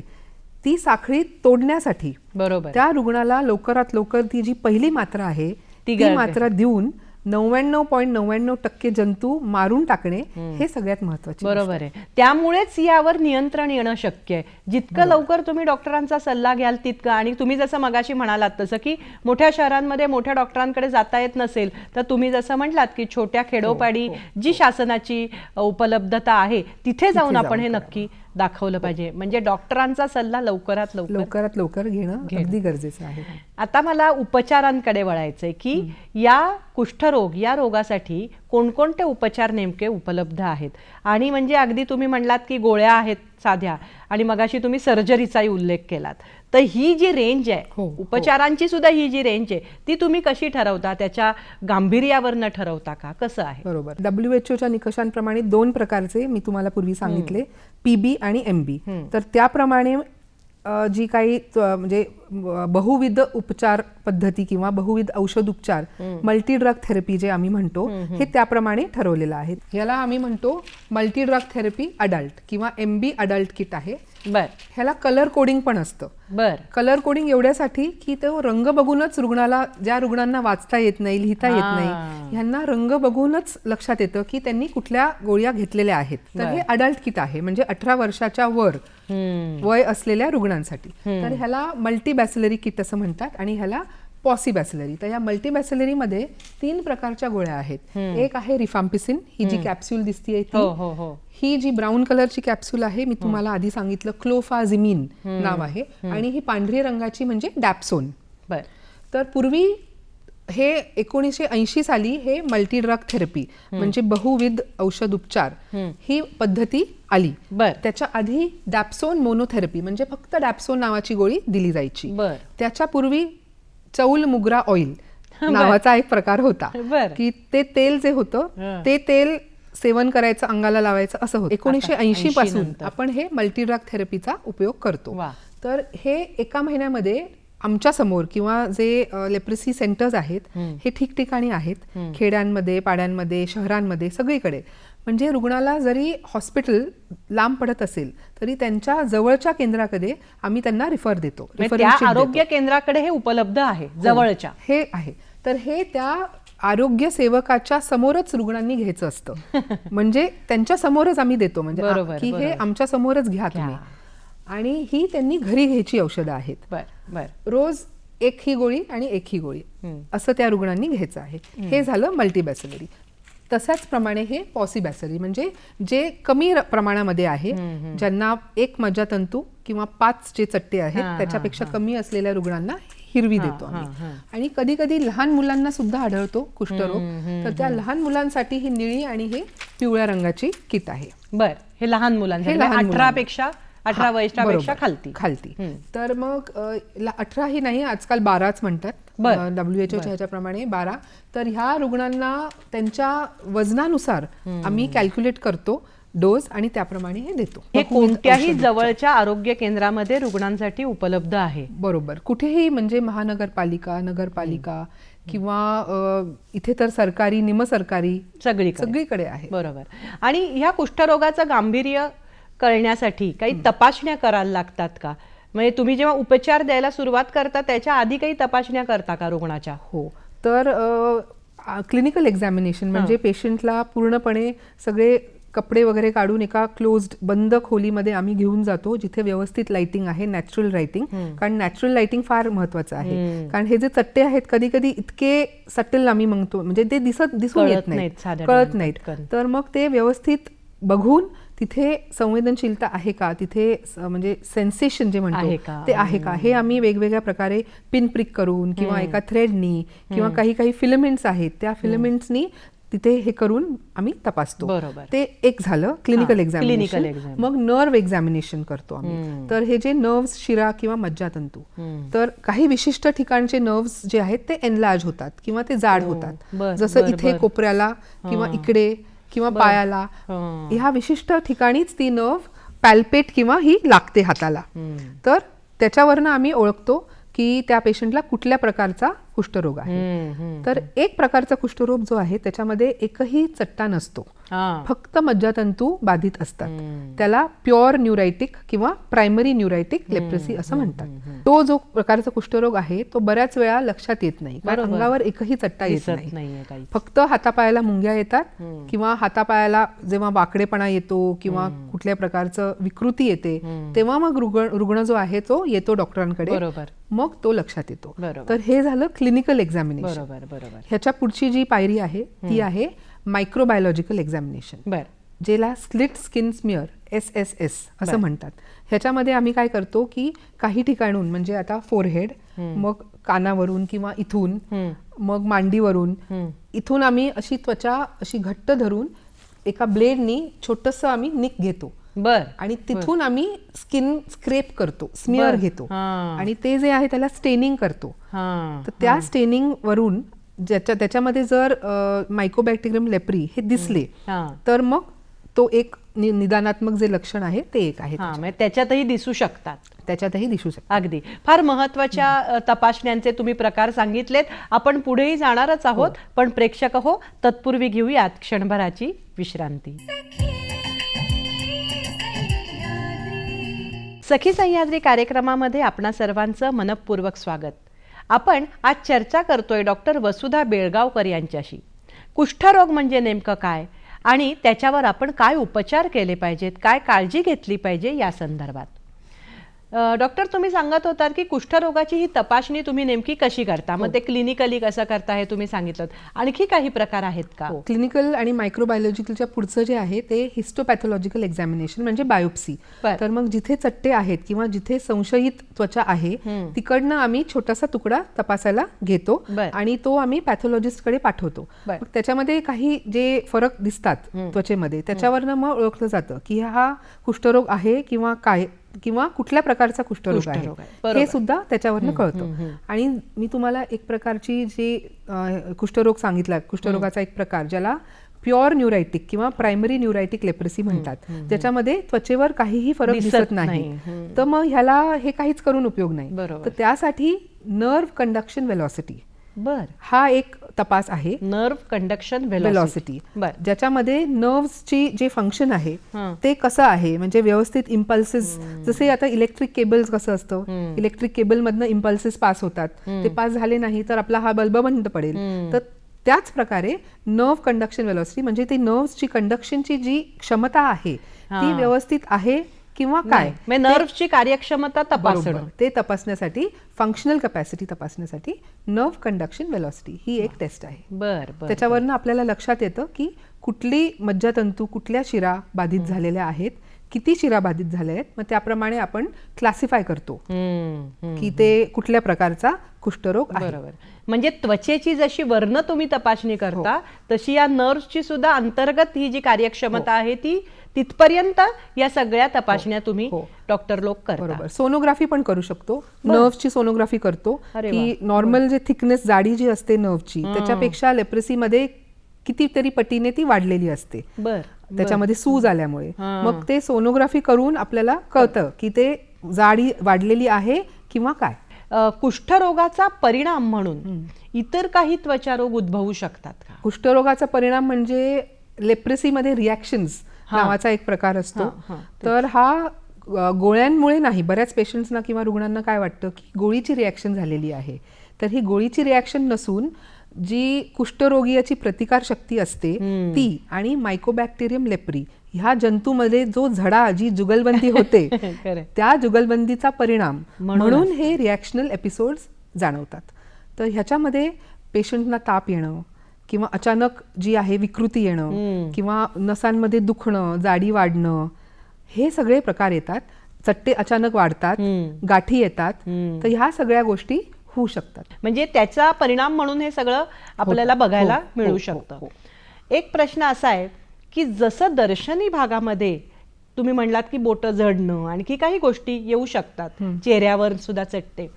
S2: ती साखळी तोडण्यासाठी त्या रुग्णाला लवकरात लवकर ती जी पहिली मात्रा आहे ती मात्रा देऊन 99.99% जंतू मारून टाकणे हे सगळ्यात महत्वाचे.
S1: बरोबर आहे. त्यामुळेच यावर नियंत्रण येणं शक्य आहे. जितकं लवकर तुम्ही डॉक्टरांचा सल्ला घ्याल तितकं. आणि तुम्ही जसं मगाशी म्हणालात तसं की मोठ्या शहरांमध्ये मोठ्या डॉक्टरांकडे जाता येत नसेल तर तुम्ही जसं म्हटलात की छोट्या खेडोपाडी जी शासनाची उपलब्धता आहे तिथे जाऊन आपण हे नक्की दाखवलं पाहिजे. म्हणजे डॉक्टरांचा सल्ला लवकरात
S2: लवकर घेणं अगदी गरजेचं आहे.
S1: आता मला उपचारांकडे वळायचंय की या कुष्ठरोग या रोगासाठी कोणकोणते उपचार नेमके उपलब्ध आहेत. आणि म्हणजे अगदी तुम्ही म्हणलात की गोळ्या आहेत साध्या आणि मगाशी तुम्ही सर्जरीचाही उल्लेख केलात. तर ही जी रेंज आहे
S2: हो, हो.
S1: उपचारांची सुद्धा ही जी रेंज आहे ती तुम्ही कशी ठरवता, त्याच्या गांभीर्यावरनं ठरवता का, कसं आहे?
S2: बरोबर. WHO निकषांप्रमाणे 2 प्रकारचे मी तुम्हाला पूर्वी सांगितले, PB आणि MB. तर त्याप्रमाणे जी काही म्हणजे बहुविध उपचार पद्धती किंवा बहुविध औषध उपचार, मल्टी ड्रग थेरपी जे आम्ही म्हणतो, हे त्याप्रमाणे ठरवलेलं आहे. याला आम्ही म्हणतो मल्टी ड्रग थेरपी अडल्ट किंवा MB अडल्ट किट आहे.
S1: बर
S2: ह्याला कलर कोडिंग पण असतं.
S1: बर
S2: कलर कोडिंग एवढ्यासाठी की तो रंग बघूनच रुग्णाला, ज्या रुग्णांना वाचता येत नाही, लिहिता येत नाही, ह्यांना रंग बघूनच लक्षात येतं की त्यांनी कुठल्या गोळ्या घेतलेल्या आहेत. तर हे अडल्ट किट आहे, म्हणजे 18 वर्षाच्या वर वय असलेल्या रुग्णांसाठी. तर ह्याला मल्टीबॅसिलरी किट असं म्हणतात आणि ह्याला पॉसिबॅसिलरी. तर या मल्टीबॅसिलरी मध्ये 3 प्रकारच्या गोळ्या आहेत. एक आहे रिफाम्पिसिन, ही जी कॅप्सूल दिसतीये ती.
S1: हो हो हो
S2: ही जी ब्राऊन कलरची कॅप्सूल आहे, मी तुम्हाला आधी सांगितलं क्लोफाझिमिन नाव आहे. आणि ही पांढरी रंगाची म्हणजे डॅप्सोन.
S1: बर
S2: तर पूर्वी हे 1980 साली हे मल्टी ड्रग थेरपी म्हणजे बहुविध औषध उपचार ही पद्धती आली.
S1: बर
S2: त्याच्या आधी डॅप्सोन मोनोथेरपी म्हणजे फक्त डॅप्सोन नावाची गोळी दिली जायची.
S1: बर
S2: त्याच्या पूर्वी चौल मुगरा ऑइल नावाचा एक प्रकार होता,
S1: बर
S2: की ते तेल जे होतं ते तेल सेवन करायचं, अंगाला लावायचं असं होतं. 1980 पासून आपण हे मल्टी ड्रग थेरपीचा उपयोग करतो.
S1: वा.
S2: तर हे एका महिन्यामध्ये आमच्या समोर किंवा जे लेप्रेसी सेंटर्स आहेत हे ठिकठिकाणी आहेत, खेड्यांमध्ये, पाड्यांमध्ये, शहरांमध्ये, सगळीकडे. म्हणजे रुग्णाला जरी हॉस्पिटल लांब पडत असेल तरी त्यांच्या जवळच्या केंद्राकडे आम्ही त्यांना रिफर देतो.
S1: म्हणजे त्या आरोग्य केंद्राकडे हे उपलब्ध आहे जवळच्या.
S2: हे आहे. तर हे त्या आरोग्य सेवकाच्या समोरच रुग्णांनी घ्यायचं असतं. म्हणजे त्यांच्या समोरच आम्ही देतो, म्हणजे की हे आमच्या समोरच घ्या तुम्ही. आणि ही त्यांनी घरी घ्यायची औषधं आहेत.
S1: बर बर
S2: रोज एक ही गोळी आणि एक ही गोळी असं त्या रुग्णांनी घ्यायचं आहे. हे झालं मल्टीबॅसिलरी. तशाच प्रमाणे हे पॉसिबॅसिलरी म्हणजे जे कमी प्रमाणामध्ये आहे, ज्यांना 1 मज्जातंतू किंवा 5 जे चट्टे आहेत त्याच्यापेक्षा कमी असलेल्या रुग्णांना हिरवी देतो आम्ही. आणि कधी कधी लहान मुलांना सुद्धा आढळतो कुष्ठरोग. तर त्या लहान मुलांसाठी ही निळी आणि हे पिवळ्या रंगाची किट आहे.
S1: बर हे लहान मुलांसाठी 18 पेक्षा 18 वर्षापेक्षा खालती.
S2: तर मग 18 ही नाही, आजकाल 12च म्हणतात WHO ह्याच्याप्रमाणे 12. तर ह्या रुग्णांना त्यांच्या वजनानुसार आम्ही कॅल्क्युलेट करतो डोस आणि त्याप्रमाणे हे देतो.
S1: हे कोणत्याही जवळच्या आरोग्य केंद्रामध्ये रुग्णांसाठी उपलब्ध आहे.
S2: बरोबर. कुठेही म्हणजे महानगरपालिका, नगरपालिका किंवा इथे तर सरकारी, निमसरकारी सगळीकडे आहे.
S1: बरोबर. आणि ह्या कुष्ठरोगाचं गांभीर्य कळण्यासाठी काही तपासण्या करायला लागतात का? म्हणजे तुम्ही जेव्हा उपचार द्यायला सुरुवात करता त्याच्या आधी काही तपासण्या करता का रुग्णाच्या?
S2: हो. तर क्लिनिकल एक्झामिनेशन म्हणजे पेशंटला पूर्णपणे सगळे कपडे वगैरे काढून एका क्लोज्ड बंद खोलीमध्ये आम्ही घेऊन जातो, जिथे व्यवस्थित लाइटिंग आहे, नॅचरल लाइटिंग. कारण नॅचरल लाइटिंग फार महत्वाचं आहे. कारण हे जे चट्टे आहेत कधी कधी इतके सटल आम्ही म्हणतो, म्हणजे ते दिसून येत नाहीत, कळत नाहीत. तर मग ते व्यवस्थित बघून तिथे संवेदनशीलता आहे का, तिथे म्हणजे सेन्सेशन जे म्हणतो ते आहे का, हे आम्ही वेगवेगळ्या प्रकारे पिन प्रिक करून किंवा एका थ्रेडनी किंवा काही फिलमेंट्स आहेत त्या फिलमेंट्सनी तिथे हे करून आम्ही तपासतो. ते एक झालं क्लिनिकल एक्झामिनेशन. मग नर्व एक्झामिनेशन करतो आम्ही. तर हे जे नर्व्स, शिरा किंवा मज्जातंतू, तर काही विशिष्ट ठिकाणचे नर्व्स जे आहेत ते एनलार्ज होतात किंवा ते जाड होतात. जसं इथे कोपऱ्याला किंवा इकडे किंवा पायाला, ह्या विशिष्ट ठिकाणीच ती नर्व पॅल्पेट किंवा ही लागते हाताला. तर त्याच्यावरनं आम्ही ओळखतो की त्या पेशंटला कुठल्या प्रकारचा कुष्ठरोग आहे. तर एक प्रकारचा कुष्ठरोग जो आहे त्याच्यामध्ये एकही चट्टा नसतो, फक्त मज्जातंतू बाधित असतात. त्याला प्युअर न्यूरायटिक किंवा प्रायमरी न्यूरायटिक लेप्रेसी असं म्हणतात. तो जो प्रकारचा कुष्ठरोग आहे तो बऱ्याच वेळा लक्षात येत नाही, कारण अंगावर एकही चट्टा येत नाही. फक्त हातापायाला मुंग्या येतात किंवा हातापायाला जेव्हा वाकडेपणा येतो किंवा कुठल्या प्रकारचं विकृती येते तेव्हा मग रुग्ण जो आहे तो येतो डॉक्टरांकडे, मग तो लक्षात येतो. तर हे झालं क्लिनिकल एक्झामिनेशन. ह्याच्या पुढची जी पायरी आहे ती आहे मायक्रोबायोलॉजिकल एक्झामिनेशन, ज्याला स्लिट स्किन स्मिअर SSS असं म्हणतात. ह्याच्यामध्ये आम्ही काय करतो की काही ठिकाणून, म्हणजे आता फोरहेड, मग कानावरून किंवा इथून, मग मांडीवरून, इथून आम्ही अशी त्वचा अशी घट्ट धरून एका ब्लेडनी छोटंसं आम्ही निक घेतो
S1: बर
S2: आणि तिथून आम्ही स्किन स्क्रेप करतो, स्मिअर घेतो
S1: हां.
S2: आणि ते जे आहे त्याला स्टेनिंग करतो.
S1: हां.
S2: तर त्या स्टेनिंग वरून त्याच्यामध्ये जर मायकोबॅक्टेरियम लेप्री हे दिसले
S1: हां.
S2: तर मग तो एक निदानात्मक जे लक्षण आहे ते एक आहे,
S1: हां, म्हणजे त्याच्यातही दिसू शकतात.
S2: त्याच्यातही दिसू शकतो.
S1: अगदी फार महत्वाच्या तपासण्यांचे तुम्ही प्रकार सांगितलेत. आपण पुढेही जाणारच आहोत, पण प्रेक्षक हो, तत्पूर्वी घेऊयात क्षणभराची विश्रांती. सखी सह्याद्री कार्यक्रमामध्ये आपणा सर्वांचं मनपूर्वक स्वागत. आपण आज चर्चा करतोय डॉक्टर वसुधा बेळगावकर यांच्याशी. कुष्ठरोग म्हणजे नेमकं काय आणि त्याच्यावर आपण काय उपचार केले पाहिजेत, काय काळजी घेतली पाहिजे या संदर्भात. डॉक्टर, तुम्ही सांगत होतात की कुष्ठरोगाची ही तपासणी तुम्ही नेमकी कशी करता, मग ते क्लिनिकली कसं करता हे तुम्ही सांगितलं. आणखी काही प्रकार आहेत का?
S2: क्लिनिकल आणि मायक्रोबायोलॉजिकलच्या पुढचं जे आहे ते हिस्टोपॅथॉलॉजिकल एक्झामिनेशन म्हणजे बायोप्सी. तर मग जिथे चट्टे आहेत किंवा जिथे संशयित त्वचा आहे तिकडनं आम्ही छोटासा तुकडा तपासायला घेतो आणि तो आम्ही पॅथॉलॉजिस्टकडे पाठवतो. मग त्याच्यामध्ये काही जे फरक दिसतात त्वचेमध्ये त्याच्यावरनं मग ओळखलं जातं की हा कुष्ठरोग आहे किंवा काय, किंवा कुठल्या प्रकारचा कुष्ठरोग आहे हे सुद्धा त्याच्यावरनं कळतं. आणि मी तुम्हाला एक प्रकारची जी कुष्ठरोग सांगितला, कुष्ठरोगाचा एक प्रकार ज्याला प्युअर न्यूरायटिक किंवा प्रायमरी न्यूरायटिक लेप्रसी म्हणतात, ज्याच्यामध्ये त्वचेवर काहीही फरक दिसत नाही, तर मग ह्याला हे काहीच करून उपयोग नाही. तर त्यासाठी नर्व्ह कंडक्शन वेलॉसिटी हा एक तपास आहे.
S1: नर्व्ह कंडक्शन
S2: वेलॉसिटी, ज्याच्यामध्ये नर्व्हची जे फंक्शन आहे ते कसं आहे, म्हणजे व्यवस्थित इम्पल्सेस, जसे आता इलेक्ट्रिक केबल्स कसं असतं, इलेक्ट्रिक केबल मधनं इम्पल्सेस पास होतात, ते पास झाले नाही तर आपला हा बल्ब बंद पडेल. तर त्याच प्रकारे नर्व्ह कंडक्शन वेलॉसिटी म्हणजे ती नर्व्हची कंडक्शनची जी क्षमता आहे ती व्यवस्थित आहे किंवा काय,
S1: नर्व्हची कार्यक्षमता तपासणं,
S2: ते तपासण्यासाठी फंक्शनल कॅपॅसिटी तपासण्यासाठी नर्व्ह कंडक्शन वेलॉसिटी ही एक टेस्ट आहे. त्याच्यावरनं आपल्याला लक्षात येतं की कुठली मज्जातंतू, कुठल्या शिरा बाधित झालेल्या आहेत, किती शिरा बाधित झाल्या आहेत, मग त्याप्रमाणे आपण क्लासिफाय करतो की ते कुठल्या प्रकारचा कुष्ठरोग आहे.
S1: बरोबर. म्हणजे त्वचेची जशी वर्ण तुम्ही तपासणी करता तशी या नर्व्हची सुद्धा अंतर्गत ही जी कार्यक्षमता आहे ती तिथपर्यंत या सगळ्या तपासण्या तुम्ही डॉक्टर लोक करता.
S2: बरोबर. सोनोग्राफी पण करू शकतो, नर्व्हची सोनोग्राफी करतो की नॉर्मल जे थिकनेस, जाडी जी असते नर्व्हची त्याच्यापेक्षा लेप्रेसीमध्ये कितीतरी पटीने ती वाढलेली असते त्याच्यामध्ये सूज आल्यामुळे. मग ते सोनोग्राफी करून आपल्याला कळतं की ते जाडी वाढलेली आहे किंवा काय.
S1: कुष्ठरोगाचा परिणाम म्हणून इतर काही त्वचारोग उद्भवू शकतात का?
S2: कुष्ठरोगाचा परिणाम म्हणजे लेप्रेसीमध्ये रिॲक्शन्स नावाचा एक प्रकार असतो. तर हा गोळ्यांमुळे नाही, बऱ्याच पेशंट्सना किंवा रुग्णांना काय वाटतं की गोळीची रिॲक्शन झालेली आहे, तर ही गोळीची रिॲक्शन नसून जी कुष्ठरोगीयाची प्रतिकार शक्ती असते ती आणि मायकोबॅक्टेरियम लेप्री ह्या जंतूमध्ये जो झडा, जी जुगलबंदी होते त्या जुगलबंदीचा परिणाम म्हणून हे रिॲक्शनल एपिसोड्स जाणवतात. तर ह्याच्यामध्ये पेशंटना ताप येणं किंवा अचानक जी आहे विकृती येणं किंवा नसांमध्ये दुखणं, जाडी वाढणं, हे सगळे प्रकार येतात. चट्टे अचानक वाढतात, गाठी येतात, तर ह्या सगळ्या गोष्टी होऊ शकतात.
S1: म्हणजे त्याचा परिणाम म्हणून हे सगळं आपल्याला बघायला मिळू शकतं. एक प्रश्न असा आहे की जसं दर्शनी भागामध्ये तुम्ही म्हणलात की बोटं जडणं, आणखी काही गोष्टी येऊ शकतात, चेहऱ्यावर सुद्धा चट्टे,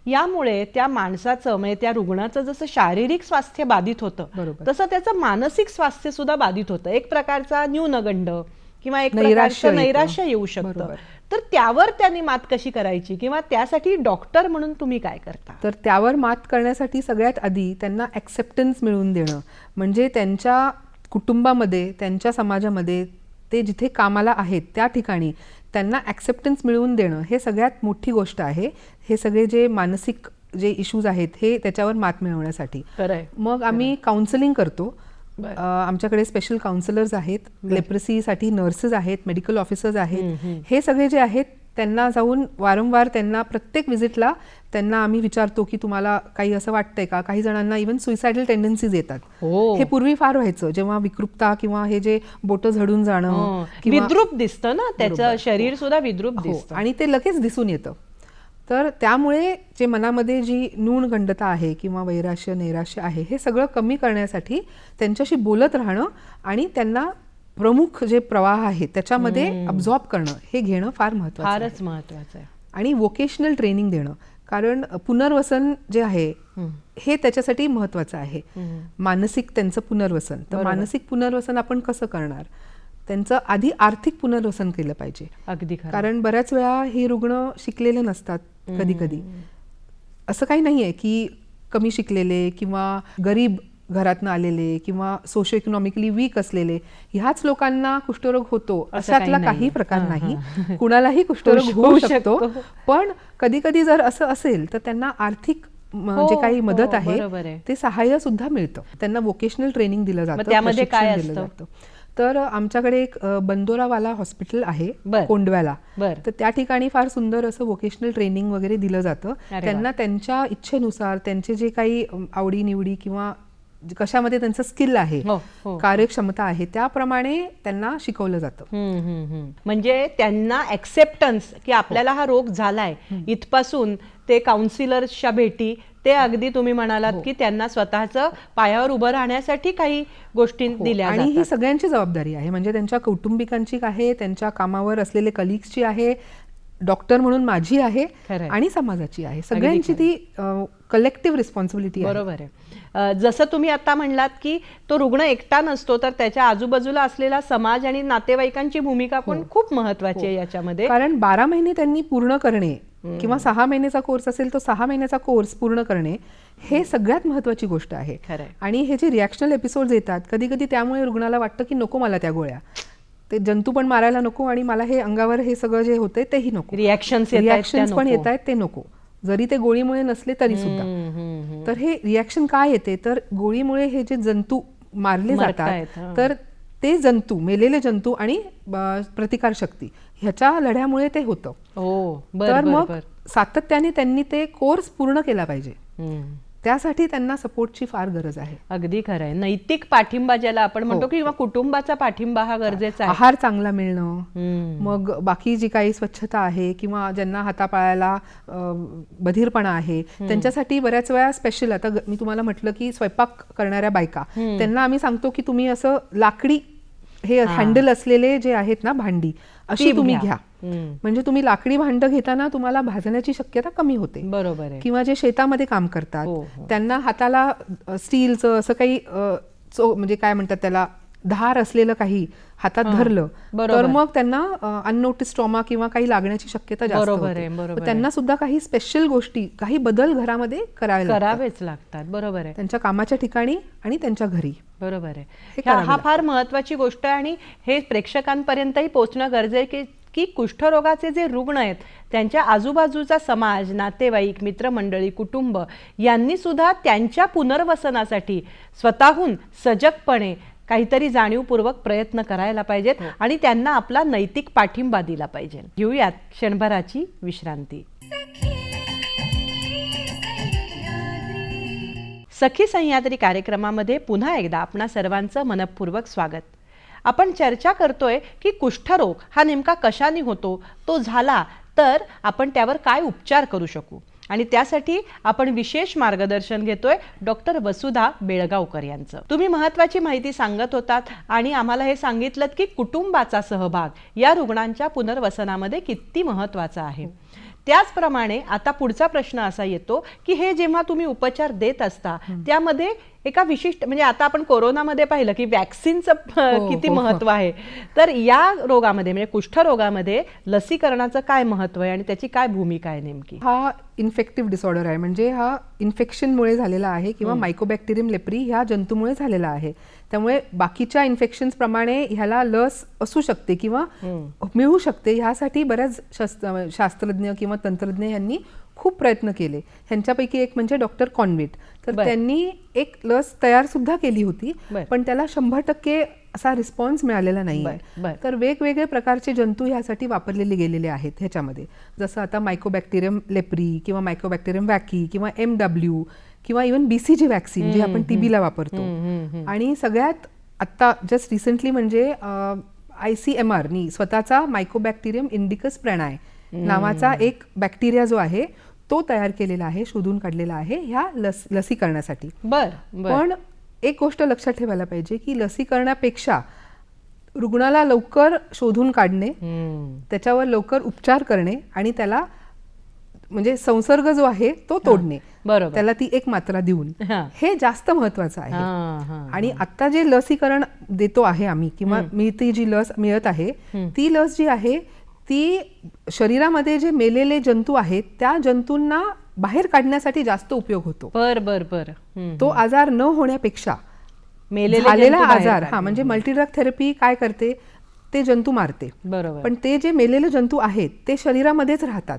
S1: यामुळे त्या माणसाचं म्हणजे त्या रुग्णाचं जसं शारीरिक स्वास्थ्य बाधित होतं तसं त्याचं मानसिक स्वास्थ्य सुद्धा बाधित होतं. एक प्रकारचा न्यूनगंड किंवा एक प्रकारचं नैराश्य येऊ शकतं. तर त्यावर त्यांनी मात कशी करायची किंवा त्यासाठी डॉक्टर म्हणून तुम्ही काय करता?
S2: तर त्यावर मात करण्यासाठी सगळ्यात आधी त्यांना ॲक्सेप्टन्स मिळवून देणं, म्हणजे त्यांच्या कुटुंबामध्ये, त्यांच्या समाजामध्ये, ते जिथे कामाला आहेत त्या ठिकाणी त्यांना ॲक्सेप्टन्स मिळवून देणं हे सगळ्यात मोठी गोष्ट आहे. हे सगळे जे मानसिक जे इश्यूज आहेत हे त्याच्यावर मात मिळवण्यासाठी मग आम्ही काउन्सिलिंग करतो. आमच्याकडे स्पेशल काउन्सिलर्स आहेत, लेप्रेसीसाठी नर्सेस आहेत, मेडिकल ऑफिसर्स आहेत. हे सगळे जे आहेत त्यांना जाऊन वारंवार त्यांना प्रत्येक व्हिजिटला त्यांना आम्ही विचारतो की तुम्हाला काही असं वाटतंय का. काही जणांना इव्हन सुइसायडल टेंडन्सीज येतात. हे पूर्वी फार व्हायचं, जेव्हा विकृपता किंवा हे जे बोटं झडून जाणं,
S1: विद्रूप दिसतं ना, त्याचं शरीर सुद्धा विद्रूप दिसतं
S2: आणि ते लगेच दिसून येतं. तर त्यामुळे जे मनामध्ये जी न्यूनगंडता आहे किंवा वैराश्य, नैराश्य आहे हे सगळं कमी करण्यासाठी त्यांच्याशी बोलत राहणं आणि त्यांना प्रमुख जे प्रवाह आहेत त्याच्यामध्ये अब्झॉर्ब करणं, हे घेणं फार महत्त्वाचं आहे.
S1: फारच महत्वाचं आहे.
S2: आणि वोकेशनल ट्रेनिंग देणं, कारण पुनर्वसन जे आहे हे त्याच्यासाठी महत्त्वाचं आहे. मानसिक त्यांचं पुनर्वसन. तर मानसिक पुनर्वसन आपण कसं करणार, त्यांचं आधी आर्थिक पुनर्वसन केलं पाहिजे.
S1: अगदी खरं.
S2: कारण बऱ्याच वेळा ही रुग्ण शिकलेले नसतात. कधी कधी असं काही नाही आहे की कमी शिकलेले किंवा गरीब घरातनं आलेले किंवा सोशो इकॉनॉमिकली वीक असलेले ह्याच लोकांना कुष्ठरोग होतो अशातला काही प्रकार नाही. कुणालाही कुष्ठरोग होऊ शकतो. पण कधी कधी जर असं असेल तर त्यांना आर्थिक जे काही मदत आहे ते सहाय्य सुद्धा मिळतं. त्यांना वोकेशनल ट्रेनिंग दिलं जातं,
S1: त्यामध्ये काय
S2: प्रशिक्षण दिलं जातं. तर आमच्याकडे एक बंदोरावाला हॉस्पिटल आहे कोंडव्याला. तर त्या ठिकाणी फार सुंदर असं वोकेशनल ट्रेनिंग वगैरे दिलं जातं. त्यांना त्यांच्या इच्छेनुसार त्यांचे जे काही आवडीनिवडी किंवा कशामध्ये त्यांचं स्किल आहे, कार्यक्षमता आहे, त्याप्रमाणे त्यांना शिकवलं जातं.
S1: म्हणजे त्यांना ऍक्सेप्टन्स की आपल्याला हा रोग झालाय, इथपासून ते काउन्सिलर्सच्या भेटी, ते अगदी तुम्ही म्हणालात की त्यांना स्वतःचं पायावर उभं राहण्यासाठी काही गोष्टी दिल्या
S2: आणि ही सगळ्यांची जबाबदारी आहे. म्हणजे त्यांच्या कौटुंबिकांची आहे, त्यांच्या कामावर असलेले कलिग्सची आहे, डॉक्टर म्हणून माझी आहे आणि समाजाची आहे. सगळ्यांची ती कलेक्टिव्ह रिस्पॉन्सिबिलिटी आहे.
S1: बरोबर आहे. जसं तुम्ही आता म्हणलात की तो रुग्ण एकटा नसतो, तर त्याच्या आजूबाजूला असलेला समाज आणि नातेवाईकांची भूमिका पण खूप महत्वाची आहे याच्यामध्ये.
S2: कारण 12 महिने त्यांनी पूर्ण करणे किंवा 6 महिन्याचा कोर्स असेल तो 6 महिन्याचा कोर्स पूर्ण करणे हे सगळ्यात महत्वाची गोष्ट आहे. आणि हे जे रिॲक्शनल एपिसोड्स येतात कधी कधी त्यामुळे रुग्णाला वाटतं की नको मला त्या गोळ्या, ते जंतू पण मारायला नको आणि मला हे अंगावर हे सगळं जे होतंय तेही नको, रिॲक्शन्स पण येत आहेत ते नको, जरी ते गोळीमुळे नसले तरी सुद्धा. तर हे रिॲक्शन काय येते, तर गोळीमुळे हे जे जंतू मारले जातात तर ते जंतू, मेलेले जंतू आणि प्रतिकार शक्ती ह्याच्या लढ्यामुळे ते होतं. तर मग सातत्याने त्यांनी ते कोर्स पूर्ण केला पाहिजे. त्यासाठी त्यांना सपोर्टची फार गरज आहे.
S1: अगदी खरं आहे. नैतिक पाठिंबा ज्याला आपण म्हणतो किंवा कुटुंबाचा पाठिंबा हा गरजेचा आहे.
S2: आहार चांगला मिळणं, मग बाकी जी काही स्वच्छता आहे किंवा ज्यांना हातापायाला बधीरपणा आहे त्यांच्यासाठी बऱ्याच वेळा स्पेशल, आता मी तुम्हाला म्हटलं की स्वयंपाक करणाऱ्या बायका, त्यांना आम्ही सांगतो की तुम्ही असं लाकडी हे हँडल असलेले जे आहेत ना भांडी अशी तुम्ही घ्या. म्हणजे तुम्ही लाकडी भांड घेताना तुम्हाला भाजण्याची शक्यता कमी होते.
S1: बरोबर आहे.
S2: किंवा जे शेतामध्ये काम करतात त्यांना हाताला स्टीलचं असं काही म्हणजे काय म्हणतात त्याला, धार असलेलं काही हातात धरलं तर मग त्यांना अननोटिस ट्रॉमा किंवा काही लागण्याची शक्यता जास्त होते. त्यांना सुद्धा काही स्पेशल गोष्टी, काही बदल घरामध्ये करावेच लागतात. बरोबर आहे, त्यांच्या कामाच्या ठिकाणी आणि त्यांच्या घरी.
S1: बरोबर आहे. हा फार महत्वाची गोष्ट आहे आणि हे प्रेक्षकांपर्यंतही पोहोचणं गरजेचं आहे की कुष्ठरोगाचे जे रुग्ण आहेत त्यांच्या आजूबाजूचा समाज, नातेवाईक, मित्रमंडळी, कुटुंब यांनी सुद्धा त्यांच्या पुनर्वसनासाठी स्वतःहून सजगपणे काहीतरी जाणीवपूर्वक प्रयत्न करायला पाहिजेत आणि त्यांना आपला नैतिक पाठिंबा दिला पाहिजे. घेऊयात क्षणभराची विश्रांती. सखी सह्याद्री कार्यक्रमामध्ये पुन्हा एकदा आपणा सर्वांचं मनपूर्वक स्वागत. आपण चर्चा करतोय की कुष्ठरोग हा नेमका कशाने होतो, तो झाला तर आपण त्यावर काय उपचार करू शकू, आणि त्यासाठी आपण विशेष मार्गदर्शन घेतोय डॉक्टर वसुधा बेळगावकर यांचं. तुम्ही महत्त्वाची माहिती सांगत होतात आणि आम्हाला हे सांगितलं की कुटुंबाचा सहभाग या रुग्णांच्या पुनर्वसनामध्ये किती महत्त्वाचा आहे. त्याचप्रमाणे आता पुढचा प्रश्न असा येतो की हे जेव्हा तुम्ही उपचार देत असता त्यामध्ये एका विशिष्ट, म्हणजे आता आपण कोरोनामध्ये पाहिलं की वॅक्सिनचं किती महत्व आहे, तर या रोगामध्ये म्हणजे कुष्ठरोगामध्ये लसीकरणाचं काय महत्व आहे आणि त्याची काय भूमिका आहे नेमकी?
S2: हा इन्फेक्टिव्ह डिसऑर्डर आहे, म्हणजे हा इन्फेक्शनमुळे झालेला आहे किंवा मायकोबॅक्टेरियम लेप्री ह्या जंतूमुळे झालेला आहे. त्यामुळे बाकीच्या इन्फेक्शन्स प्रमाणे ह्याला लस असू शकते किंवा मिळू शकते. ह्यासाठी बऱ्याच शास्त्रज्ञ किंवा तंत्रज्ञ यांनी खूप प्रयत्न केले. ह्यांच्यापैकी एक म्हणजे डॉक्टर कॉन्वेट. तर त्यांनी एक लस तयार सुद्धा केली होती, पण त्याला 100% असा रिस्पॉन्स मिळालेला नाही. तर वेगवेगळे प्रकारचे जंतू ह्यासाठी वापरलेले गेलेले आहेत ह्याच्यामध्ये, जसं आता मायकोबॅक्टेरियम लेप्री किंवा मायकोबॅक्टेरियम वॅकी किंवा MW किंवा इव्हन BCG वॅक्सिन जे आपण TB ला वापरतो. आणि सगळ्यात आता जस्ट रिसेंटली म्हणजे ICMR नी स्वतःचा मायकोबॅक्टेरियम इंडिकस प्रणाय नावाचा एक बॅक्टेरिया जो आहे तो तयार केलेला आहे, शोधून काढलेला आहे ह्या लसीकरणासाठी. पण एक गोष्ट लक्षात ठेवायला पाहिजे की लसीकरणापेक्षा रुग्णाला लवकर शोधून काढणे, त्याच्यावर लवकर उपचार करणे आणि त्याला म्हणजे संसर्ग जो आहे तो तोडणे,
S1: बरोबर.
S2: त्याला ती एक मात्रा देऊन,
S1: हा.
S2: हे जास्त महत्वाचं आहे.
S1: हा.
S2: आणि आता जे लसीकरण देतो आहे आम्ही किंवा मिळती जी लस मिळत आहे, ती लस जी आहे ती शरीरामध्ये जे मेलेले जंतू आहेत त्या जंतूंना बाहेर काढण्यासाठी जास्त उपयोग होतो.
S1: बर.
S2: तो आजार न होण्यापेक्षा
S1: मेलेले
S2: झालेला
S1: जंतू बाहेर
S2: आजार,
S1: काढणे.
S2: हा म्हणजे मल्टीड्रग थेरपी काय करते, ते जंतू मारते,
S1: बरोबर.
S2: पण ते जे मेलेले जंतू आहेत ते शरीरामध्येच राहतात.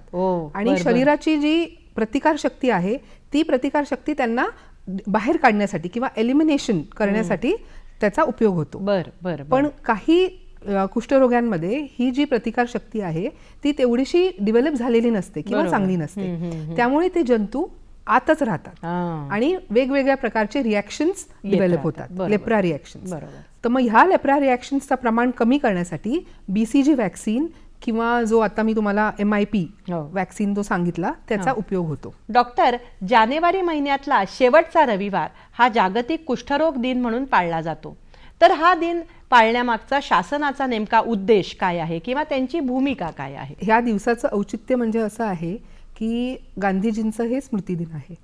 S2: आणि शरीराची जी प्रतिकार शक्ती आहे ती प्रतिकार शक्ती त्यांना बाहेर काढण्यासाठी किंवा एलिमिनेशन करण्यासाठी त्याचा उपयोग होतो.
S1: बर.
S2: पण काही कुष्ठरोग्यांमध्ये ही जी प्रतिकार शक्ती आहे ती तेवढीशी डेव्हलप झालेली नसते किंवा चांगली नसते, त्यामुळे ते जंतू आतच राहतात आणि वेगवेगळ्या प्रकारचे रिॲक्शन्स डेव्हलप होतात, लेप्रा रिॲक्शन्स. तर मग ह्या लेप्रा रिॲक्शन्सचं प्रमाण कमी करण्यासाठी BCG वॅक्सिन किंवा जो आता मी तुम्हाला MIP वॅक्सिन जो सांगितला त्याचा उपयोग होतो.
S1: डॉक्टर, जानेवारी महिन्यातला शेवटचा रविवार हा जागतिक कुष्ठरोग दिन म्हणून पाळला जातो. तर हा दिन पाळण्यामागचा शासनाचा नेमका उद्देश काय आहे किंवा त्यांची भूमिका काय आहे?
S2: ह्या दिवसाचं औचित्य म्हणजे असं आहे की गांधीजींचं हे स्मृतिदिन आहे.